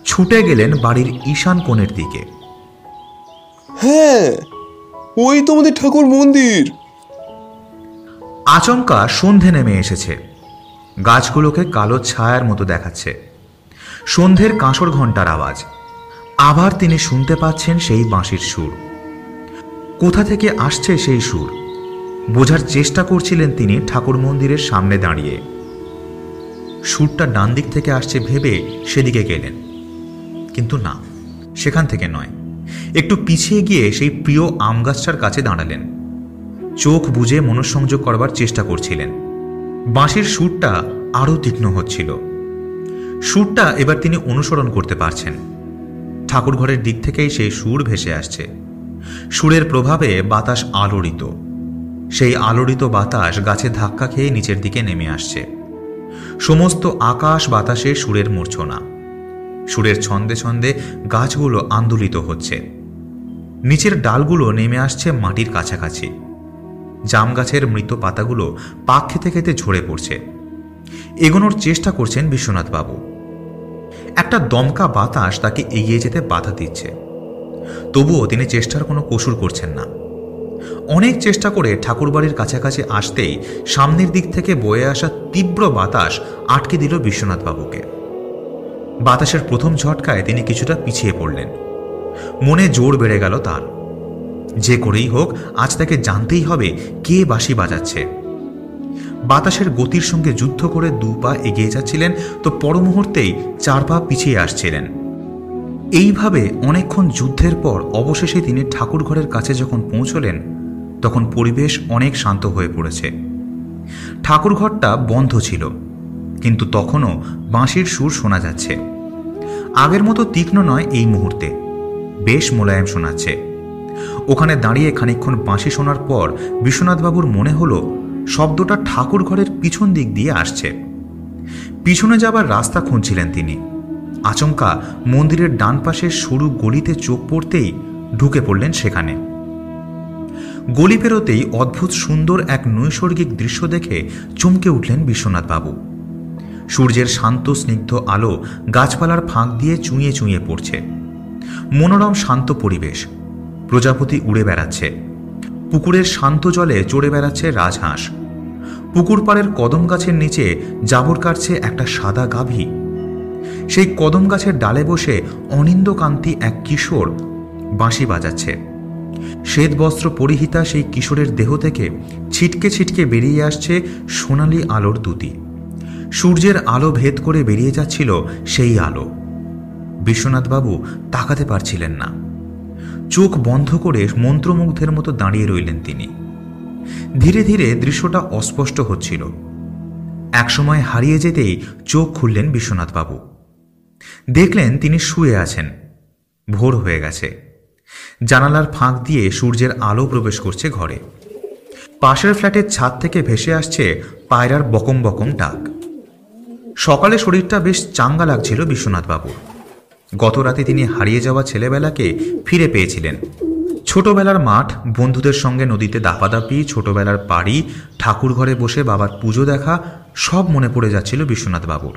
B: ছুটে গেলেন বাড়ির ঈশান কোণের দিকে।
F: হ্যাঁ, ওই তো আমাদের ঠাকুর মন্দির।
B: আচমকা সন্ধে নেমে এসেছে। গাছগুলোকে কালো ছায়ার মতো দেখাচ্ছে। সন্ধ্যের কাঁসর ঘণ্টার আওয়াজ। আবার তিনি শুনতে পাচ্ছেন সেই বাঁশির সুর। কোথা থেকে আসছে সেই সুর বোঝার চেষ্টা করছিলেন তিনি ঠাকুর মন্দিরের সামনে দাঁড়িয়ে। সুরটা ডান দিক থেকে আসছে ভেবে সেদিকে গেলেন, কিন্তু না, সেখান থেকে নয়। একটু পিছিয়ে গিয়ে সেই প্রিয় আম গাছটার কাছে দাঁড়ালেন। চোখ বুজে মনঃসংযোগ করবার চেষ্টা করছিলেন। বাঁশির সুরটা আরও তীক্ষ্ণ হচ্ছিল। সুরটা এবার তিনি অনুসরণ করতে পারছেন। ঠাকুর ঘরের দিক থেকেই সেই সুর ভেসে আসছে। সুরের প্রভাবে বাতাস আলোড়িত। সেই আলোড়িত বাতাস গাছে ধাক্কা খেয়ে নিচের দিকে নেমে আসছে। সমস্ত আকাশ বাতাসে সুরের মূর্ছনা। সুরের ছন্দে ছন্দে গাছগুলো আন্দোলিত হচ্ছে। নিচের ডালগুলো নেমে আসছে মাটির কাছাকাছি। জাম গাছের মৃত পাতাগুলো পাক খেতে খেতে ঝরে পড়ছে। এগোনোর চেষ্টা করছেন বিশ্বনাথবাবু। একটা দমকা বাতাস তাকে এগিয়ে যেতে বাধা দিচ্ছে। তবুও তিনি চেষ্টার কোনো কসুর করছেন না। অনেক চেষ্টা করে ঠাকুরবাড়ির কাছাকাছি আসতেই সামনের দিক থেকে বয়ে আসা তীব্র বাতাস আটকে দিল বিশ্বনাথবাবুকে। বাতাসের প্রথম ঝটকায় তিনি কিছুটা পিছিয়ে পড়লেন। মনে জোর বেড়ে গেল তার। যে করেই হোক আজ তাকে জানতেই হবে কে বাঁশি বাজাচ্ছে। বাতাসের গতির সঙ্গে যুদ্ধ করে 2 পা এগিয়ে যাচ্ছিলেন, তো পর মুহূর্তেই 4 পা পিছিয়ে আসছিলেন। এইভাবে অনেকক্ষণ যুদ্ধের পর অবশেষে তিনি ঠাকুর ঘরের কাছে যখন পৌঁছলেন, তখন পরিবেশ অনেক শান্ত হয়ে পড়েছে। ঠাকুর ঘরটা বন্ধ ছিল, কিন্তু তখনও বাঁশির সুর শোনা যাচ্ছে। আগের মতো তীক্ষ্ণ নয় এই মুহূর্তে, বেশ মোলায়েম শোনাচ্ছে। ওখানে দাঁড়িয়ে খানিকক্ষণ বাঁশি শোনার পর বিশ্বনাথবাবুর মনে হলো শব্দটা ঠাকুর ঘরের পিছন দিক দিয়ে আসছে। পিছনে যাবার রাস্তা খুঁজছিলেন তিনি। আচমকা মন্দিরের ডান পাশের সরু গলিতে চোখ পড়তেই ঢুকে পড়লেন সেখানে। গলি পেরোতেই অদ্ভুত সুন্দর এক নৈসর্গিক দৃশ্য দেখে চমকে উঠলেন বিশ্বনাথবাবু। সূর্যের শান্ত স্নিগ্ধ আলো গাছপালার ফাঁক দিয়ে চুঁয়ে চুঁয়ে পড়ছে। মনোরম শান্ত পরিবেশ। প্রজাপতি উড়ে বেড়াচ্ছে। পুকুরের শান্ত জলে চড়ে বেড়াচ্ছে রাজহাঁস। পুকুর পাড়ের কদম গাছের নিচে জাবর কাটছে একটা সাদা গাভী। সেই কদম গাছের ডালে বসে অনিন্দকান্তি এক কিশোর বাঁশি বাজাচ্ছে। শ্বেত বস্ত্র পরিহিতা সেই কিশোরের দেহ থেকে ছিটকে ছিটকে বেরিয়ে আসছে সোনালি আলোর দ্যুতি। সূর্যের আলো ভেদ করে বেরিয়ে যাচ্ছিল সেই আলো। বিশ্বনাথবাবু তাকাতে পারছিলেন না। চোখ বন্ধ করে মন্ত্রমুগ্ধের মতো দাঁড়িয়ে রইলেন তিনি। ধীরে ধীরে দৃশ্যটা অস্পষ্ট হচ্ছিল। একসময় হারিয়ে যেতেই চোখ খুললেন বিশ্বনাথবাবু। দেখলেন তিনি শুয়ে আছেন। ভোর হয়ে গেছে। জানালার ফাঁক দিয়ে সূর্যের আলো প্রবেশ করছে ঘরে। পাশের ফ্ল্যাটের ছাদ থেকে ভেসে আসছে পায়রার বকম বকম ডাক। সকালে শরীরটা বেশ চাঙ্গা লাগছিল বিশ্বনাথবাবুর। গত রাতে তিনি হারিয়ে যাওয়া ছেলেবেলাকে ফিরে পেয়েছিলেন। ছোটবেলার মাঠ, বন্ধুদের সঙ্গে নদীতে দাপাদাপি, ছোটবেলার বাড়ি, ঠাকুর ঘরে বসে বাবার পুজো দেখা, সব মনে পড়ে যাচ্ছিল বিশ্বনাথবাবুর।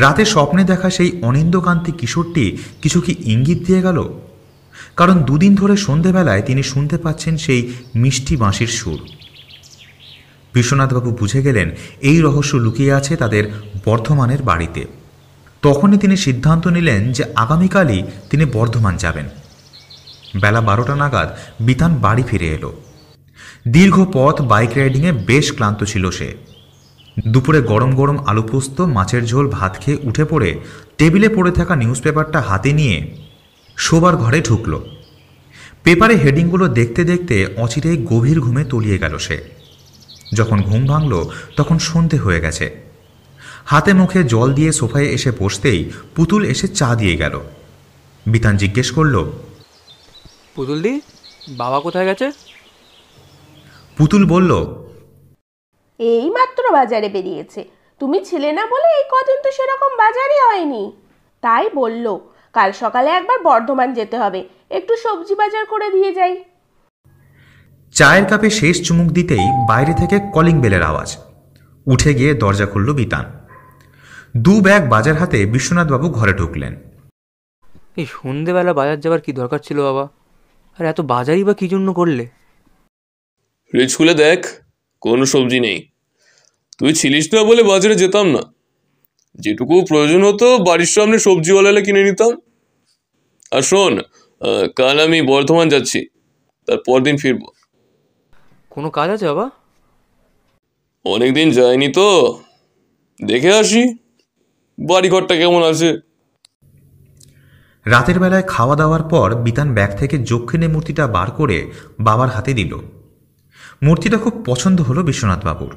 B: রাতে স্বপ্নে দেখা সেই অনিন্দকান্তি কিশোরটি কিছু কি ইঙ্গিত দিয়ে গেল? কারণ দুদিন ধরে সন্ধেবেলায় তিনি শুনতে পাচ্ছেন সেই মিষ্টি বাঁশির সুর। বিশ্বনাথবাবু বুঝে গেলেন এই রহস্য লুকিয়ে আছে তাদের বর্ধমানের বাড়িতে। তখনই তিনি সিদ্ধান্ত নিলেন যে আগামীকালই তিনি বর্ধমান যাবেন। বেলা 12টা নাগাদ বিতান বাড়ি ফিরে এলো। দীর্ঘ পথ বাইক রাইডিংয়ে বেশ ক্লান্ত ছিল সে। দুপুরে গরম গরম আলু পোস্ত, মাছের ঝোল ভাত খেয়ে উঠে পড়ে টেবিলে পড়ে থাকা নিউজ পেপারটা হাতে নিয়ে শোবার ঘরে ঢুকল। পেপারে হেডিংগুলো দেখতে দেখতে অচিরেই গভীর ঘুমে তলিয়ে গেল সে। যখন ঘুম ভাঙল তখন সন্ধে হয়ে গেছে। হাতে মুখে জল দিয়ে সোফায় এসে বসতেই পুতুল এসে চা দিয়ে গেল। বিতান জিজ্ঞেস করল,
D: পুতুল দি, বাবা কোথায় গেছে?
B: পুতুল বলল,
A: এই মাত্র বাজারে বেরিয়েছে। তুমি ছিলে না বলে এই কদিন তো সেরকম বাজারই হয়নি। তাই বলল কাল সকালে একবার বর্ধমান যেতে হবে, একটু সবজি বাজার করে দিয়ে যাই।
B: চায়ের কাপে শেষ চুমুক দিতেই বাইরে থেকে কলিং বেলের আওয়াজ। উঠে গিয়ে দরজা খুলল বিতান। 2 ব্যাগ বাজার হাতে বিশ্বনাথবাবু ঘরে ঢুকলেন।
D: এই সন্ধেবেলা বাজার যাবার কি দরকার ছিল বাবা? আর এত বাজারই বা কি জন্য করলে?
F: ফ্রিজ খুলে দেখ, কোনো সবজি নেই। তুই ছিলিস না বলে বাজারে যেতাম না। যেটুকু প্রয়োজন হতো বাড়ির সামনে সবজিওয়ালা কিনে নিতাম। আর শোন, কাল আমি বর্ধমান যাচ্ছি, তার পরদিন ফিরব।
D: কোনো কাজ আছে বাবা?
F: অনেকদিন যায়নি তো, দেখে আসি বাড়িঘরটা কেমন আছে।
B: রাতের বেলায় খাওয়া দাওয়ার পর বিতান ব্যাগ থেকে যক্ষিণী মূর্তিটা বার করে বাবার হাতে দিল। মূর্তিটা খুব পছন্দ হলো বিশ্বনাথবাবুর।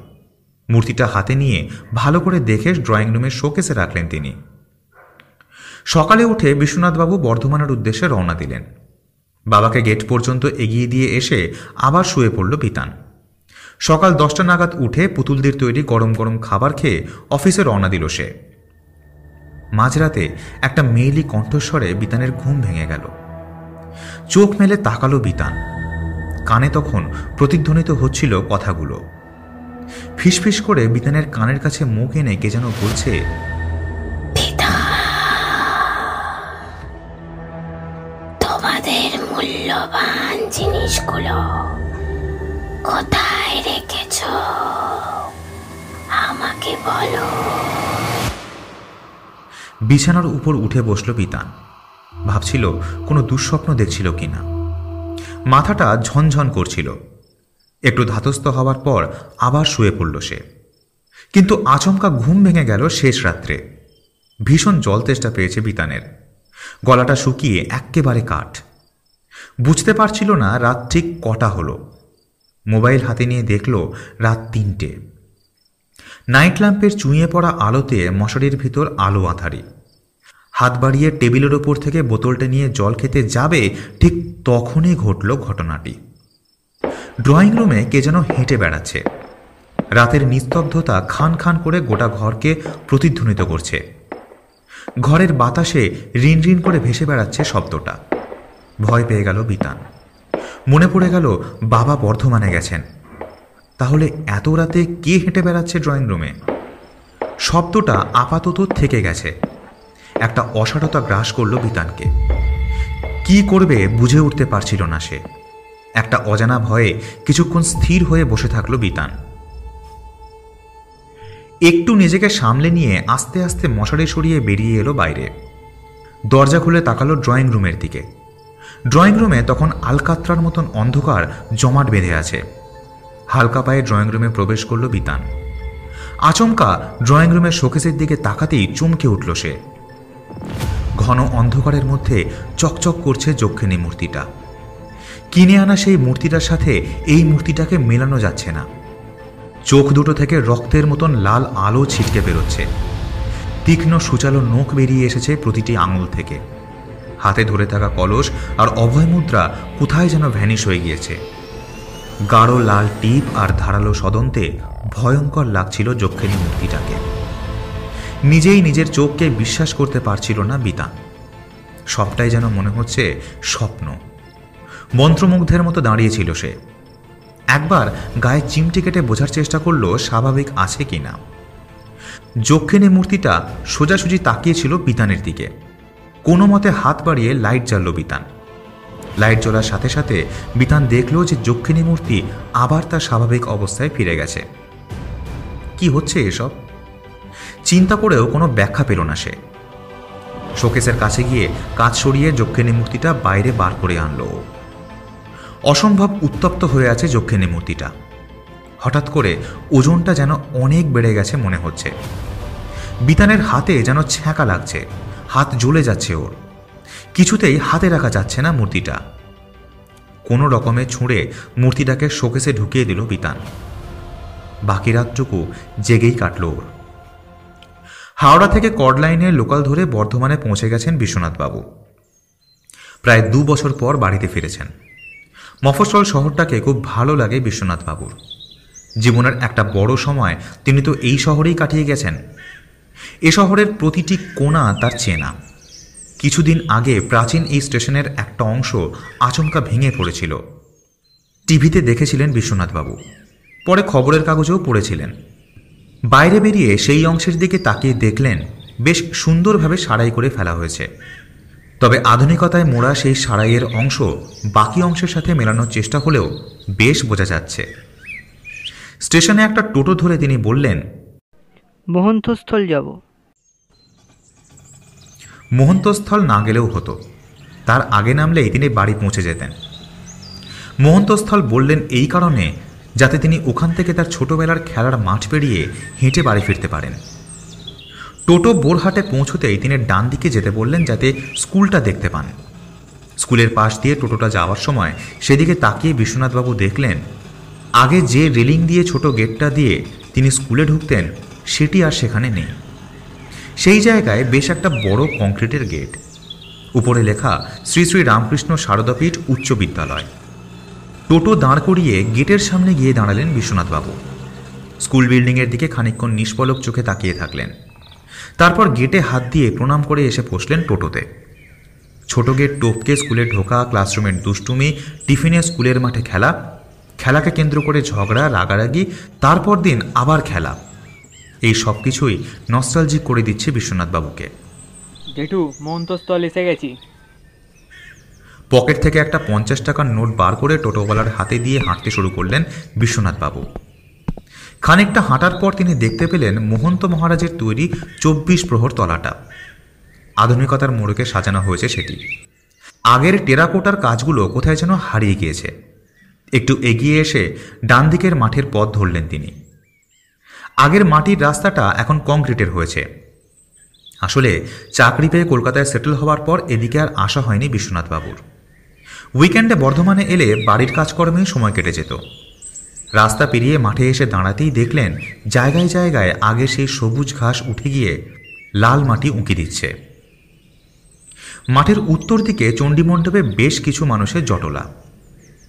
B: মূর্তিটা হাতে নিয়ে ভালো করে দেখে ড্রয়িং রুমের শোকেসে রাখলেন তিনি। সকালে উঠে বিশ্বনাথবাবু বর্ধমানের উদ্দেশ্যে রওনা দিলেন। বাবাকে গেট পর্যন্ত এগিয়ে দিয়ে এসে আবার শুয়ে পড়ল বিতান। সকাল 10টা নাগাদ উঠে পুতুলদের তৈরি গরম গরম খাবার খেয়ে অফিসে রওনা দিল সে। মাঝরাতে একটা মেয়েলি কণ্ঠস্বরে বিতানের ঘুম ভেঙে গেল। চোখ মেলে তাকালো বিতান। কানে তখন প্রতিধ্বনিত হচ্ছিল কথাগুলো। ফিসফিস করে বিতানের কানের কাছে মুখ এনে কে যেন বলছে,
G: তোমাদের মূল্যবান জিনিসগুলো কোথায় রেখেছ আমাকে বলো।
B: বিছানার উপর উঠে বসল বিতান। ভাবছিল কোনো দুঃস্বপ্ন দেখছিল কিনা। মাথাটা ঝনঝন করছিল। একটু ধাতস্থ হওয়ার পর আবার শুয়ে পড়ল সে। কিন্তু আচমকা ঘুম ভেঙে গেল শেষ রাত্রে। ভীষণ জল তেষ্টা পেয়েছে বিতানের। গলাটা শুকিয়ে এক্কেবারে কাঠ। বুঝতে পারছিল না রাত ঠিক কটা হলো। মোবাইল হাতে নিয়ে দেখল রাত 3টে। নাইট ল্যাম্পের চুঁয়ে পড়া আলোতে মশারির ভিতর আলো আঁধারি। হাত বাড়িয়ে টেবিলের ওপর থেকে বোতলটা নিয়ে জল খেতে যাবে, ঠিক তখনই ঘটল ঘটনাটি। ড্রয়িং রুমে কে যেন হেঁটে বেড়াচ্ছে। রাতের নিস্তব্ধতা খান খান করে গোটা ঘরকে প্রতিধ্বনিত করছে। ঘরের বাতাসে রিন রিন করে ভেসে বেড়াচ্ছে শব্দটা। ভয় পেয়ে গেল বিতান। মনে পড়ে গেল বাবা বর্ধমানে গেছেন। তাহলে এত রাতে কে হেঁটে বেড়াচ্ছে ড্রয়িং রুমে? শব্দটা আপাতত থেকে গেছে। একটা অসাড়তা গ্রাস করল বিতানকে। কি করবে বুঝে উঠতে পারছিল না সে। একটা অজানা ভয়ে কিছুক্ষণ স্থির হয়ে বসে থাকলো বিতান। একটু নিজেকে সামলে নিয়ে আস্তে আস্তে মশারি সরিয়ে বেরিয়ে এলো বাইরে। দরজা খুলে তাকালো ড্রয়িং রুমের দিকে। ড্রয়িং রুমে তখন আলকাত্রার মতন অন্ধকার জমাট বেঁধে আছে। হালকা পায়ে ড্রয়িং রুমে প্রবেশ করল বিতান। আচমকা ড্রয়িং রুমের শোকেসের দিকে তাকাতেই চমকে উঠল সে। ঘন অন্ধকারের মধ্যে চকচক করছে যক্ষিণী মূর্তিটা। কিনে আনা সেই মূর্তিটার সাথে এই মূর্তিটাকে মেলানো যাচ্ছে না। চোখ দুটো থেকে রক্তের মতন লাল আলো ছিটকে বেরোচ্ছে। তীক্ষ্ণ সূচালো নখ বেরিয়ে এসেছে প্রতিটি আঙুল থেকে। হাতে ধরে থাকা কলস আর অভয় মুদ্রা কোথায় যেন ভ্যানিশ হয়ে গিয়েছে। গাঢ় লাল টিপ আর ধারালো সদন্তে ভয়ঙ্কর লাগছিল যক্ষিণী মূর্তিটাকে। নিজেই নিজের চোখকে বিশ্বাস করতে পারছিল না বিতান। সবটাই যেন মনে হচ্ছে স্বপ্ন। মন্ত্রমুগ্ধের মতো দাঁড়িয়েছিল সে। একবার গায়ে চিমটি কেটে বোঝার চেষ্টা করলো স্বাভাবিক আছে কিনা। যক্ষিণী মূর্তিটা সোজাসুজি তাকিয়েছিল বিতানের দিকে। কোনো মতে হাত বাড়িয়ে লাইট জ্বালল বিতান। লাইট জ্বলার সাথে সাথে বিতান দেখল যে যক্ষিণী মূর্তি আবার তার স্বাভাবিক অবস্থায় ফিরে গেছে। কি হচ্ছে এসব? চিন্তা করেও কোনো ব্যাখ্যা পেল না সে। শোকেসের কাছে গিয়ে কাঁচ সরিয়ে যক্ষিণী মূর্তিটা বাইরে বার করে আনলো। অসম্ভব উত্তপ্ত হয়ে আছে যক্ষিণী মূর্তিটা। হঠাৎ করে ওজনটা যেন অনেক বেড়ে গেছে মনে হচ্ছে। বিতানের হাতে যেন ছ্যাঁকা লাগছে, হাত জ্বলে যাচ্ছে ওর। কিছুতেই হাতে রাখা যাচ্ছে না মূর্তিটা। কোনো রকমে ছুঁড়ে মূর্তিটাকে শোকেসে ঢুকিয়ে দিল বিতান। বাকি রাতটুকু জেগেই কাটল ওর। হাওড়া থেকে কর্ডলাইনে লোকাল ধরে বর্ধমানে পৌঁছে গেছেন বিশ্বনাথবাবু। প্রায় 2 বছর পর বাড়িতে ফিরেছেন। মফস্বল শহরটাকে খুব ভালো লাগে বিশ্বনাথবাবুর। জীবনের একটা বড় সময় তিনি তো এই শহরেই কাটিয়ে গেছেন। এ শহরের প্রতিটি কোণা তার চেনা। কিছুদিন আগে প্রাচীন এই স্টেশনের একটা অংশ আচমকা ভেঙে পড়েছিল। টিভিতে দেখেছিলেন বিশ্বনাথবাবু, পরে খবরের কাগজেও পড়েছিলেন। বাইরে বেরিয়ে সেই অংশের দিকে তাকিয়ে দেখলেন বেশ সুন্দরভাবে সারাই করে ফেলা হয়েছে। তবে আধুনিকতায় মোড়া সেই সারাইয়ের অংশ বাকি অংশের সাথে মেলানোর চেষ্টা হলেও বেশ বোঝা যাচ্ছে। স্টেশনে একটা টোটো ধরে তিনি বললেন,
H: মহন্তস্থল যাব।
B: মহন্তস্থল না গেলেও হতো, তার আগে নামলেই তিনি বাড়ি পৌঁছে যেতেন। মহন্তস্থল বললেন এই কারণে যাতে তিনি ওখান থেকে তার ছোটবেলার খেলার মাঠ পেরিয়ে হেঁটে বাড়ি ফিরতে পারেন। টোটো বোরহাটে পৌঁছতেই তিনি ডান দিকে যেতে বললেন যাতে স্কুলটা দেখতে পান। স্কুলের পাশ দিয়ে টোটোটা যাওয়ার সময় সেদিকে তাকিয়ে বিশ্বনাথবাবু দেখলেন আগে যে রেলিং দিয়ে ছোট গেটটা দিয়ে তিনি স্কুলে ঢুকতেন সেটি আর সেখানে নেই। সেই জায়গায় বেশ একটা বড় কংক্রিটের গেট, উপরে লেখা শ্রী শ্রী রামকৃষ্ণ শারদাপীঠ উচ্চ বিদ্যালয়। টোটো দাঁড় করিয়ে গেটের সামনে গিয়ে দাঁড়ালেন বিশ্বনাথবাবু। স্কুল বিল্ডিংয়ের দিকে খানিকক্ষণ নিষ্পলক চোখে তাকিয়ে থাকলেন। তারপর গেটে হাত দিয়ে প্রণাম করে এসে বসলেন টোটোতে। ছোট গেট টপকে স্কুলে ঢোকা, ক্লাসরুমের দুষ্টুমি, টিফিনে স্কুলের মাঠে খেলা, খেলাকে কেন্দ্র করে ঝগড়া, রাগারাগি, তারপর দিন আবার খেলা, এই সব কিছুই নস্টালজিক করে দিচ্ছে বিশ্বনাথবাবুকে।
H: জেঠু, মহন্তস্থল এসে গেছি।
B: পকেট থেকে একটা 50 টাকার নোট বার করে টোটোওয়ালার হাতে দিয়ে হাঁটতে শুরু করলেন বিশ্বনাথবাবু। খানিকটা হাঁটার পর তিনি দেখতে পেলেন মহন্ত মহারাজের তৈরি 24 প্রহর তলাটা। আধুনিকতার মোড়কে সাজানো হয়েছে সেটি। আগের টেরাকোটার কাজগুলো কোথায় যেন হারিয়ে গিয়েছে। একটু এগিয়ে এসে ডান দিকের মাঠের পথ ধরলেন তিনি। আগের মাটির রাস্তাটা এখন কংক্রিটের হয়েছে। আসলে চাকরি পেয়ে কলকাতায় সেটেল হওয়ার পর এদিকে আর আসা হয়নি বিশ্বনাথবাবুর। উইকেন্ডে বর্ধমানে এলে বাড়ির কাজকর্মেই সময় কেটে যেত। রাস্তা পেরিয়ে মাঠে এসে দাঁড়াতেই দেখলেন জায়গায় জায়গায় আগে সেই সবুজ ঘাস উঠে গিয়ে লাল মাটি উঁকি দিচ্ছে। মাঠের উত্তর দিকে চণ্ডীমণ্ডপে বেশ কিছু মানুষের জটলা।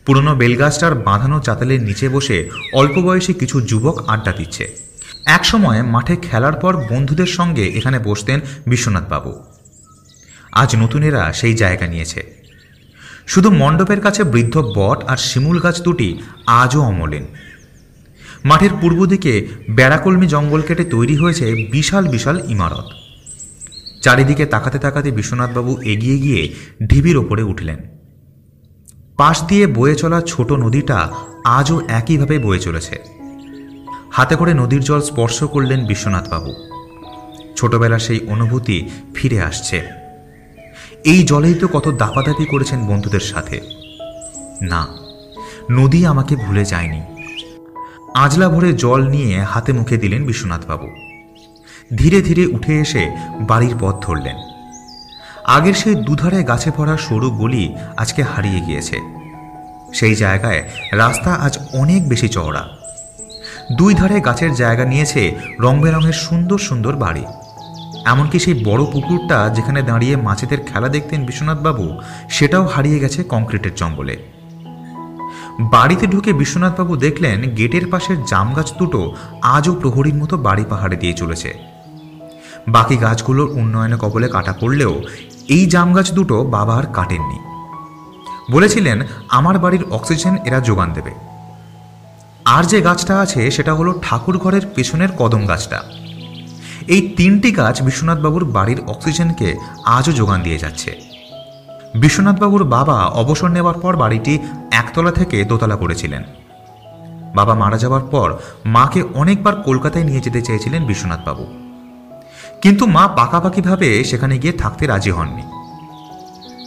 B: পুরনো বেলগাছটার বাঁধানো চাতালের নিচে বসে অল্প বয়সী কিছু যুবক আড্ডা দিচ্ছে। একসময় মাঠে খেলার পর বন্ধুদের সঙ্গে এখানে বসতেন বিশ্বনাথবাবু। আজ নতুনেরা সেই জায়গা নিয়েছে। শুধু মণ্ডপের কাছে বৃদ্ধ বট আর শিমুল গাছ দুটি আজও অমলিন। মাঠের পূর্ব দিকে বেড়াকলমি জঙ্গল কেটে তৈরি হয়েছে বিশাল বিশাল ইমারত। চারিদিকে তাকাতে তাকাতে বিশ্বনাথবাবু এগিয়ে গিয়ে ঢিবির ওপরে উঠলেন। পাশ দিয়ে বয়ে চলা ছোট নদীটা আজও একইভাবে বয়ে চলেছে। হাতে করে নদীর জল স্পর্শ করলেন বিশ্বনাথবাবু। ছোটবেলার সেই অনুভূতি ফিরে আসছে। এই জলেই তো কত দাপাদাপি করেছেন বন্ধুদের সাথে। না, নদী আমাকে ভুলে যায়নি। আজলা ভরে জল নিয়ে হাতে মুখে দিলেন বিশ্বনাথবাবু। ধীরে ধীরে উঠে এসে বাড়ির পথ ধরলেন। আগের সেই দুধারে গাছে ভরা সরু গলি আজকে হারিয়ে গিয়েছে। সেই জায়গায় রাস্তা আজ অনেক বেশি চওড়া। দুই ধারে গাছের জায়গা নিয়েছে রং বেরঙের সুন্দর সুন্দর বাড়ি। এমনকি সেই বড় পুকুরটা যেখানে দাঁড়িয়ে মাছেদের খেলা দেখতেন বিশ্বনাথবাবু, সেটাও হারিয়ে গেছে কংক্রিটের জঙ্গলে। বাড়িতে ঢুকে বিশ্বনাথবাবু দেখলেন গেটের পাশের জাম গাছ দুটো আজও প্রহরীর মতো বাড়ি পাহাড়ে দিয়ে চলেছে। বাকি গাছগুলোর উন্নয়নে কবলে কাটা পড়লেও এই জাম গাছ দুটো বাবা আর কাটেননি। বলেছিলেন আমার বাড়ির অক্সিজেন এরা যোগান দেবে। আর যে গাছটা আছে সেটা হলো ঠাকুর ঘরের পেছনের কদম গাছটা। এই তিনটি গাছ বিশ্বনাথবাবুর বাড়ির অক্সিজেনকে আজও যোগান দিয়ে যাচ্ছে। বিশ্বনাথবাবুর বাবা অবসর নেওয়ার পর বাড়িটি একতলা থেকে দোতলা করেছিলেন। বাবা মারা যাওয়ার পর মাকে অনেকবার কলকাতায় নিয়ে যেতে চেয়েছিলেন বিশ্বনাথবাবু, কিন্তু মা পাকাপাকিভাবে সেখানে গিয়ে থাকতে রাজি হননি।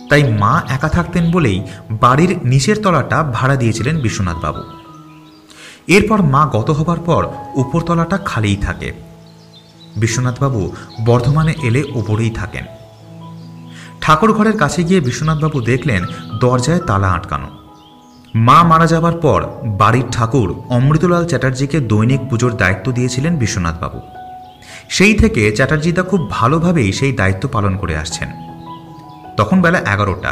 B: তাই মা একা থাকতেন বলেই বাড়ির নিচের তলাটা ভাড়া দিয়েছিলেন বিশ্বনাথবাবু। এরপর মা গত হবার পর উপরতলাটা খালিই থাকে। বিশ্বনাথবাবু বর্ধমানে এলে ওপরেই থাকেন। ঠাকুর ঘরের কাছে গিয়ে বিশ্বনাথবাবু দেখলেন দরজায় তালা আটকানো। মা মারা যাবার পর বাড়ির ঠাকুর অমৃতলাল চ্যাটার্জিকে দৈনিক পুজোর দায়িত্ব দিয়েছিলেন বিশ্বনাথবাবু। সেই থেকে চ্যাটার্জিদা খুব ভালোভাবেই সেই দায়িত্ব পালন করে আসছেন। তখন বেলা 11টা।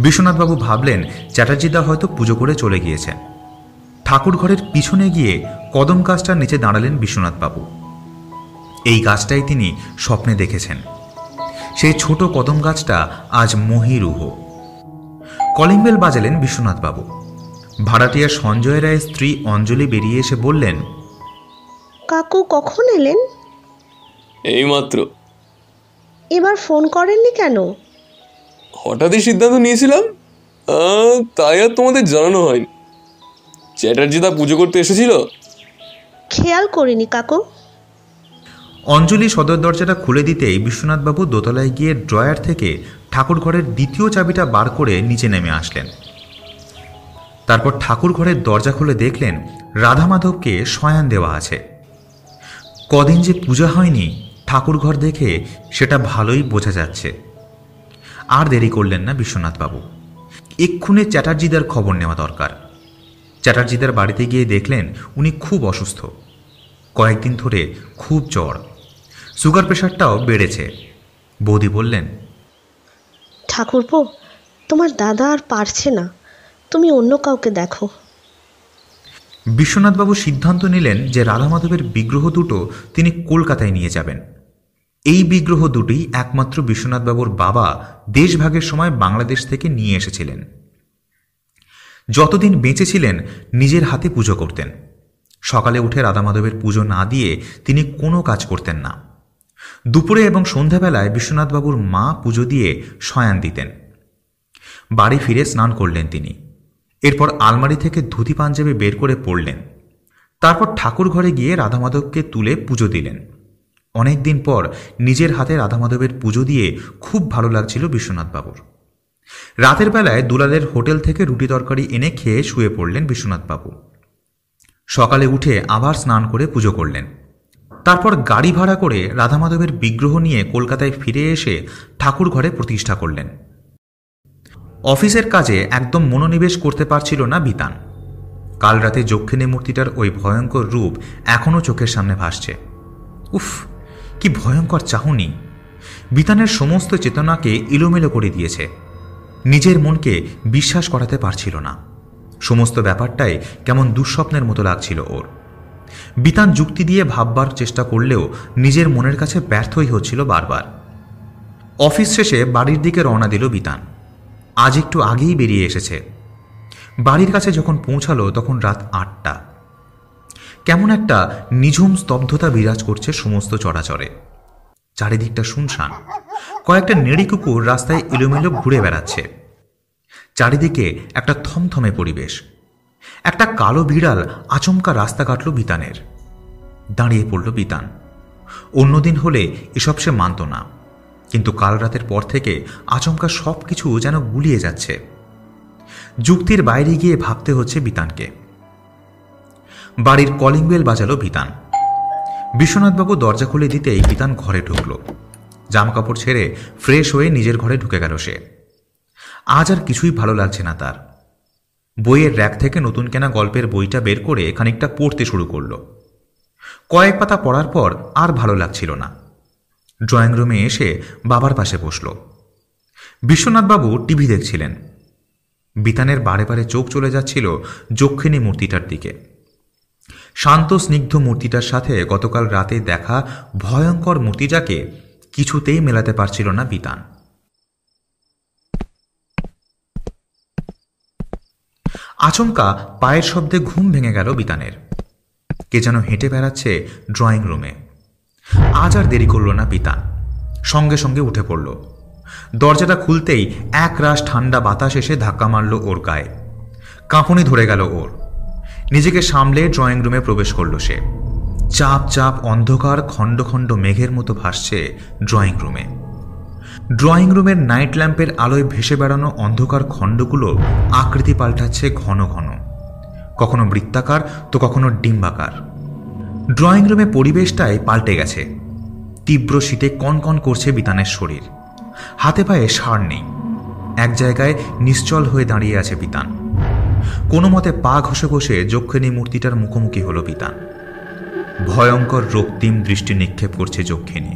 B: বিশ্বনাথবাবু ভাবলেন চ্যাটার্জিদা হয়তো পুজো করে চলে গিয়েছেন। ঠাকুর ঘরের পিছনে গিয়ে কদম গাছটার নিচে দাঁড়ালেন বিশ্বনাথবাবু। এই গাছটাই তিনি স্বপ্নে দেখেছেন। সেই ছোট কদম গাছটা আজ মহিরুহ। Calling bell বাজালেন বিশ্বনাথবাবু। ভাড়াটিয়া সঞ্জয় রায়ের স্ত্রী অঞ্জলি বেরিয়ে এসে বললেন,
C: কাকু কখন এলেন?
F: এইমাত্র।
C: এবার ফোন করেননি কেন?
F: হঠাৎই সিদ্ধান্ত নিয়েছিলাম, তাই আর তোমাদের জানানো হয়নি। চ্যাটার্জিদা পুজো করতে এসেছিল।
C: খেয়াল করিনি কাকু।
B: অঞ্জলি সদর দরজাটা খুলে দিতেই বিশ্বনাথবাবু দোতলায় গিয়ে ড্রয়ার থেকে ঠাকুর ঘরের দ্বিতীয় চাবিটা বার করে নিচে নেমে আসলেন। তারপর ঠাকুর ঘরের দরজা খুলে দেখলেন রাধা মাধবকে শয়ান দেওয়া আছে। কদিন যে পূজা হয়নি ঠাকুর ঘর দেখে সেটা ভালোই বোঝা যাচ্ছে। আর দেরি করলেন না বিশ্বনাথবাবু। এক্ষুনি চ্যাটার্জিদার খবর নেওয়া দরকার। চ্যাটার্জিদার বাড়িতে গিয়ে দেখলেন উনি খুব অসুস্থ। কয়েকদিন ধরে খুব জ্বর, সুগার প্রেশারটাও বেড়েছে। বৌদি বললেন,
C: ঠাকুরপো, তোমার দাদা আর পারছে না, তুমি অন্য কাউকে দেখো।
B: বিশ্বনাথবাবু সিদ্ধান্ত নিলেন যে রাধা মাধবের বিগ্রহ দুটো তিনি কলকাতায় নিয়ে যাবেন। এই বিগ্রহ দুটি একমাত্র বিশ্বনাথবাবুর বাবা দেশভাগের সময় বাংলাদেশ থেকে নিয়ে এসেছিলেন। যতদিন বেঁচে ছিলেন নিজের হাতে পুজো করতেন। সকালে উঠে রাধা মাধবের পুজো না দিয়ে তিনি কোনো কাজ করতেন না। দুপুরে এবং সন্ধ্যাবেলায় বিশ্বনাথবাবুর মা পুজো দিয়ে শয়ান দিতেন। বাড়ি ফিরে স্নান করলেন তিনি। এরপর আলমারি থেকে ধুতি পাঞ্জাবি বের করে পরলেন। তারপর ঠাকুর ঘরে গিয়ে রাধা মাধবকে তুলে পুজো দিলেন। অনেকদিন পর নিজের হাতে রাধা মাধবের পুজো দিয়ে খুব ভালো লাগছিল বিশ্বনাথবাবুর। রাতের বেলায় দুলালের হোটেল থেকে রুটি তরকারি এনে খেয়ে শুয়ে পড়লেন বিশ্বনাথবাবু। সকালে উঠে আবার স্নান করে পুজো করলেন। তারপর গাড়ি ভাড়া করে রাধা মাধবের বিগ্রহ নিয়ে কলকাতায় ফিরে এসে ঠাকুর ঘরে প্রতিষ্ঠা করলেন। অফিসের কাজে একদম মনোনিবেশ করতে পারছিল না বিতান। কাল রাতে যক্ষিণী মূর্তিটার ওই ভয়ঙ্কর রূপ এখনও চোখের সামনে ভাসছে। উফ, কি ভয়ঙ্কর চাহনি! বিতানের সমস্ত চেতনাকে এলোমেলো করে দিয়েছে। নিজের মনকে বিশ্বাস করাতে পারছিল না। সমস্ত ব্যাপারটাই কেমন দুঃস্বপ্নের মতো লাগছিল ওর। বিতান যুক্তি দিয়ে ভাববার চেষ্টা করলেও নিজের মনের কাছে ব্যর্থই হচ্ছিল বারবার। অফিস শেষে বাড়ির দিকে রওনা দিল বিতান। আজ একটু আগেই বেরিয়ে এসেছে। বাড়ির কাছে যখন পৌঁছালো তখন রাত 8টা। কেমন একটা নিঝুম স্তব্ধতা বিরাজ করছে সমস্ত চরাচরে। চারিদিকটা শুনশান। কয়েকটা নেড়ি কুকুর রাস্তায় এলোমেলো ঘুরে বেড়াচ্ছে। চারিদিকে একটা থমথমে পরিবেশ। একটা কালো বিড়াল আচমকা রাস্তা কাটল বিতানের। দাঁড়িয়ে পড়ল বিতান। অন্যদিন হলে এসব সে মানত না, কিন্তু কাল রাতের পর থেকে আচমকা সব কিছু যেন গুলিয়ে যাচ্ছে। যুক্তির বাইরে গিয়ে ভাবতে হচ্ছে বিতানকে। বাড়ির কলিং বেল বাজালো বিতান। বিশ্বনাথবাবু দরজা খুলে দিতেই বিতান ঘরে ঢুকল। জামাকাপড় ছেড়ে ফ্রেশ হয়ে নিজের ঘরে ঢুকে গেল সে। আজ আর কিছুই ভালো লাগছে না তার। বইয়ের র্যাক থেকে নতুন কেনা গল্পের বইটা বের করে খানিকটা পড়তে শুরু করলো। কয়েক পাতা পড়ার পর আর ভালো লাগছিল না। ড্রয়িং রুমে এসে বাবার পাশে বসল। বিশ্বনাথবাবু টিভি দেখছিলেন। বিতানের বারে বারে চোখ চলে যাচ্ছিল যক্ষিণী মূর্তিটার দিকে। শান্ত স্নিগ্ধ মূর্তিটার সাথে গতকাল রাতে দেখা ভয়ঙ্কর মূর্তিটাকে কিছুতেই মেলাতে পারছিল না বিতান। আচমকা পায়ের শব্দে ঘুম ভেঙে গেল বিতানের। কে যেন হেঁটে বেড়াচ্ছে ড্রয়িং রুমে। আজ আর দেরি করল না বিতান, সঙ্গে সঙ্গে উঠে পড়ল। দরজাটা খুলতেই এক রাশ ঠান্ডা বাতাস এসে ধাক্কা মারল ওর গায়ে। কাঁপুনি ধরে গেল ওর। নিজেকে সামলে ড্রয়িং রুমে প্রবেশ করল সে। চাপ চাপ অন্ধকার খণ্ড খণ্ড মেঘের মতো ভাসছে ড্রয়িং রুমে। ড্রয়িং রুমের নাইট ল্যাম্পের আলোয় ভেসে বেড়ানো অন্ধকার খণ্ডগুলো আকৃতি পাল্টাচ্ছে ঘন ঘন, কখনো বৃত্তাকার তো কখনো ডিম্বাকার। ড্রয়িং রুমে পরিবেশটাই পাল্টে গেছে। তীব্র শীতে কনকন করছে বিতানের শরীর। হাতে পায়ে সার নেই। এক জায়গায় নিশ্চল হয়ে দাঁড়িয়ে আছে বিতান। কোনো মতে পা ঘষে ঘষে যক্ষিণী মূর্তিটার মুখোমুখি হলো বিতান। ভয়ঙ্কর রক্তিম দৃষ্টি নিক্ষেপ করছে যক্ষিণী।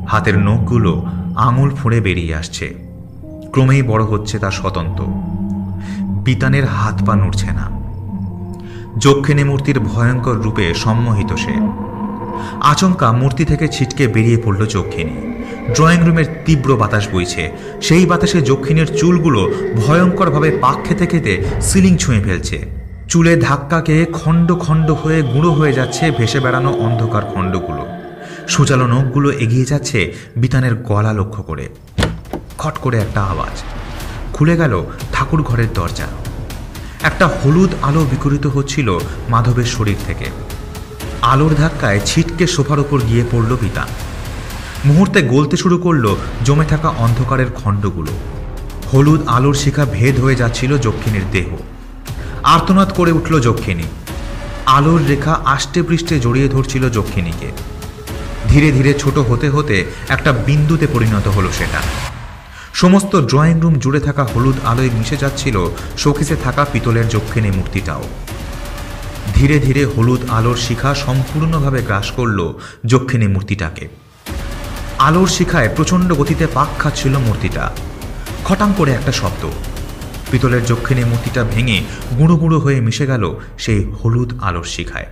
B: হাতের নখগুলো আঙুল ফুঁড়ে বেরিয়ে আসছে। ক্রমেই বড় হচ্ছে তার স্বতন্ত্র। বিতানের হাত পা নড়ছে না। যক্ষিণী মূর্তির ভয়ঙ্কর রূপে সম্মোহিত সে। আচমকা মূর্তি থেকে ছিটকে বেরিয়ে পড়ল যক্ষিণী। ড্রয়িং রুমের তীব্র বাতাস বইছে। সেই বাতাসে যক্ষিণীর চুলগুলো ভয়ঙ্করভাবে পাক খেতে খেতে সিলিং ছুঁয়ে ফেলছে। চুলে ধাক্কা খেয়ে খণ্ড খণ্ড হয়ে গুঁড়ো হয়ে যাচ্ছে ভেসে বেড়ানো অন্ধকার খণ্ডগুলো। সুচালো নখগুলো এগিয়ে যাচ্ছে বিতানের গলা লক্ষ্য করে। খট করে একটা আওয়াজ। খুলে গেল ঠাকুর ঘরের দরজা। একটা হলুদ আলো বিকরিত হচ্ছিল মাধবের শরীর থেকে। আলোর ধাক্কায় ছিটকে সোফার ওপর গিয়ে পড়ল বিতান। মুহূর্তে গলতে শুরু করল জমে থাকা অন্ধকারের খণ্ডগুলো। হলুদ আলোর শিখা ভেদ হয়ে যাচ্ছিল যক্ষিণীর দেহ। আর্তনাদ করে উঠল যক্ষিণী। আলোর রেখা আষ্টে পৃষ্ঠে জড়িয়ে ধরছিল যক্ষিণীকে। ধীরে ধীরে ছোট হতে হতে একটা বিন্দুতে পরিণত হলো সেটা। সমস্ত ড্রয়িং রুম জুড়ে থাকা হলুদ আলোয় মিশে যাচ্ছিল শোকেসে থাকা পিতলের যক্ষিণী মূর্তিটাও। ধীরে ধীরে হলুদ আলোর শিখা সম্পূর্ণভাবে গ্রাস করল যক্ষিণী মূর্তিটাকে। আলোর শিখায় প্রচণ্ড গতিতে পাক খাচ্ছিল মূর্তিটা। খটাং করে একটা শব্দ। পিতলের যক্ষিণী মূর্তিটা ভেঙে গুঁড়ো গুঁড়ো হয়ে মিশে গেল সেই হলুদ আলোর শিখায়।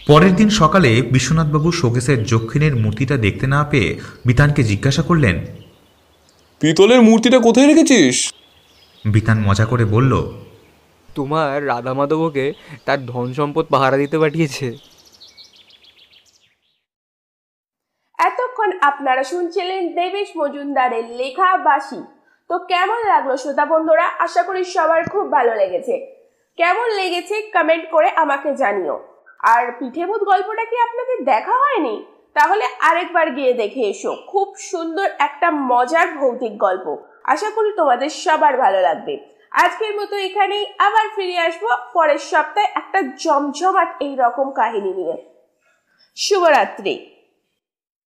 B: পরের দিন সকালে বিশ্বনাথবাবু শোকেসের যক্ষিণীর মূর্তিটা দেখতে না পেয়ে বিতানকে জিজ্ঞাসা করলেন,
F: পিতলের মূর্তিটা কোথায় রেখেছিস?
B: বিতান মজা করে বলল,
D: তোমার রাধা মাধবকে তার ধন সম্পদ পাহারা দিতে পাঠিয়েছে।
A: এতক্ষণ আপনারা শুনছিলেন দেবেশ মজুমদারের লেখা বাসি। তো কেমন লাগলো শ্রোতা বন্ধুরা? আশা করি সবার খুব ভালো লেগেছে। কেমন লেগেছে কমেন্ট করে আমাকে জানিও। আর পিঠেভূত গল্পটা কি আপনাদের দেখা হয়নি? তাহলে আরেকবার গিয়ে দেখে এসো। খুব সুন্দর একটা মজার ভৌতিক গল্প। আশা করি তোমাদের সবার ভালো লাগবে। আজকের মতো এখানেই, আবার ফিরে আসবো পরের সপ্তাহে একটা জমজমাট এইরকম কাহিনী নিয়ে। শুভরাত্রি।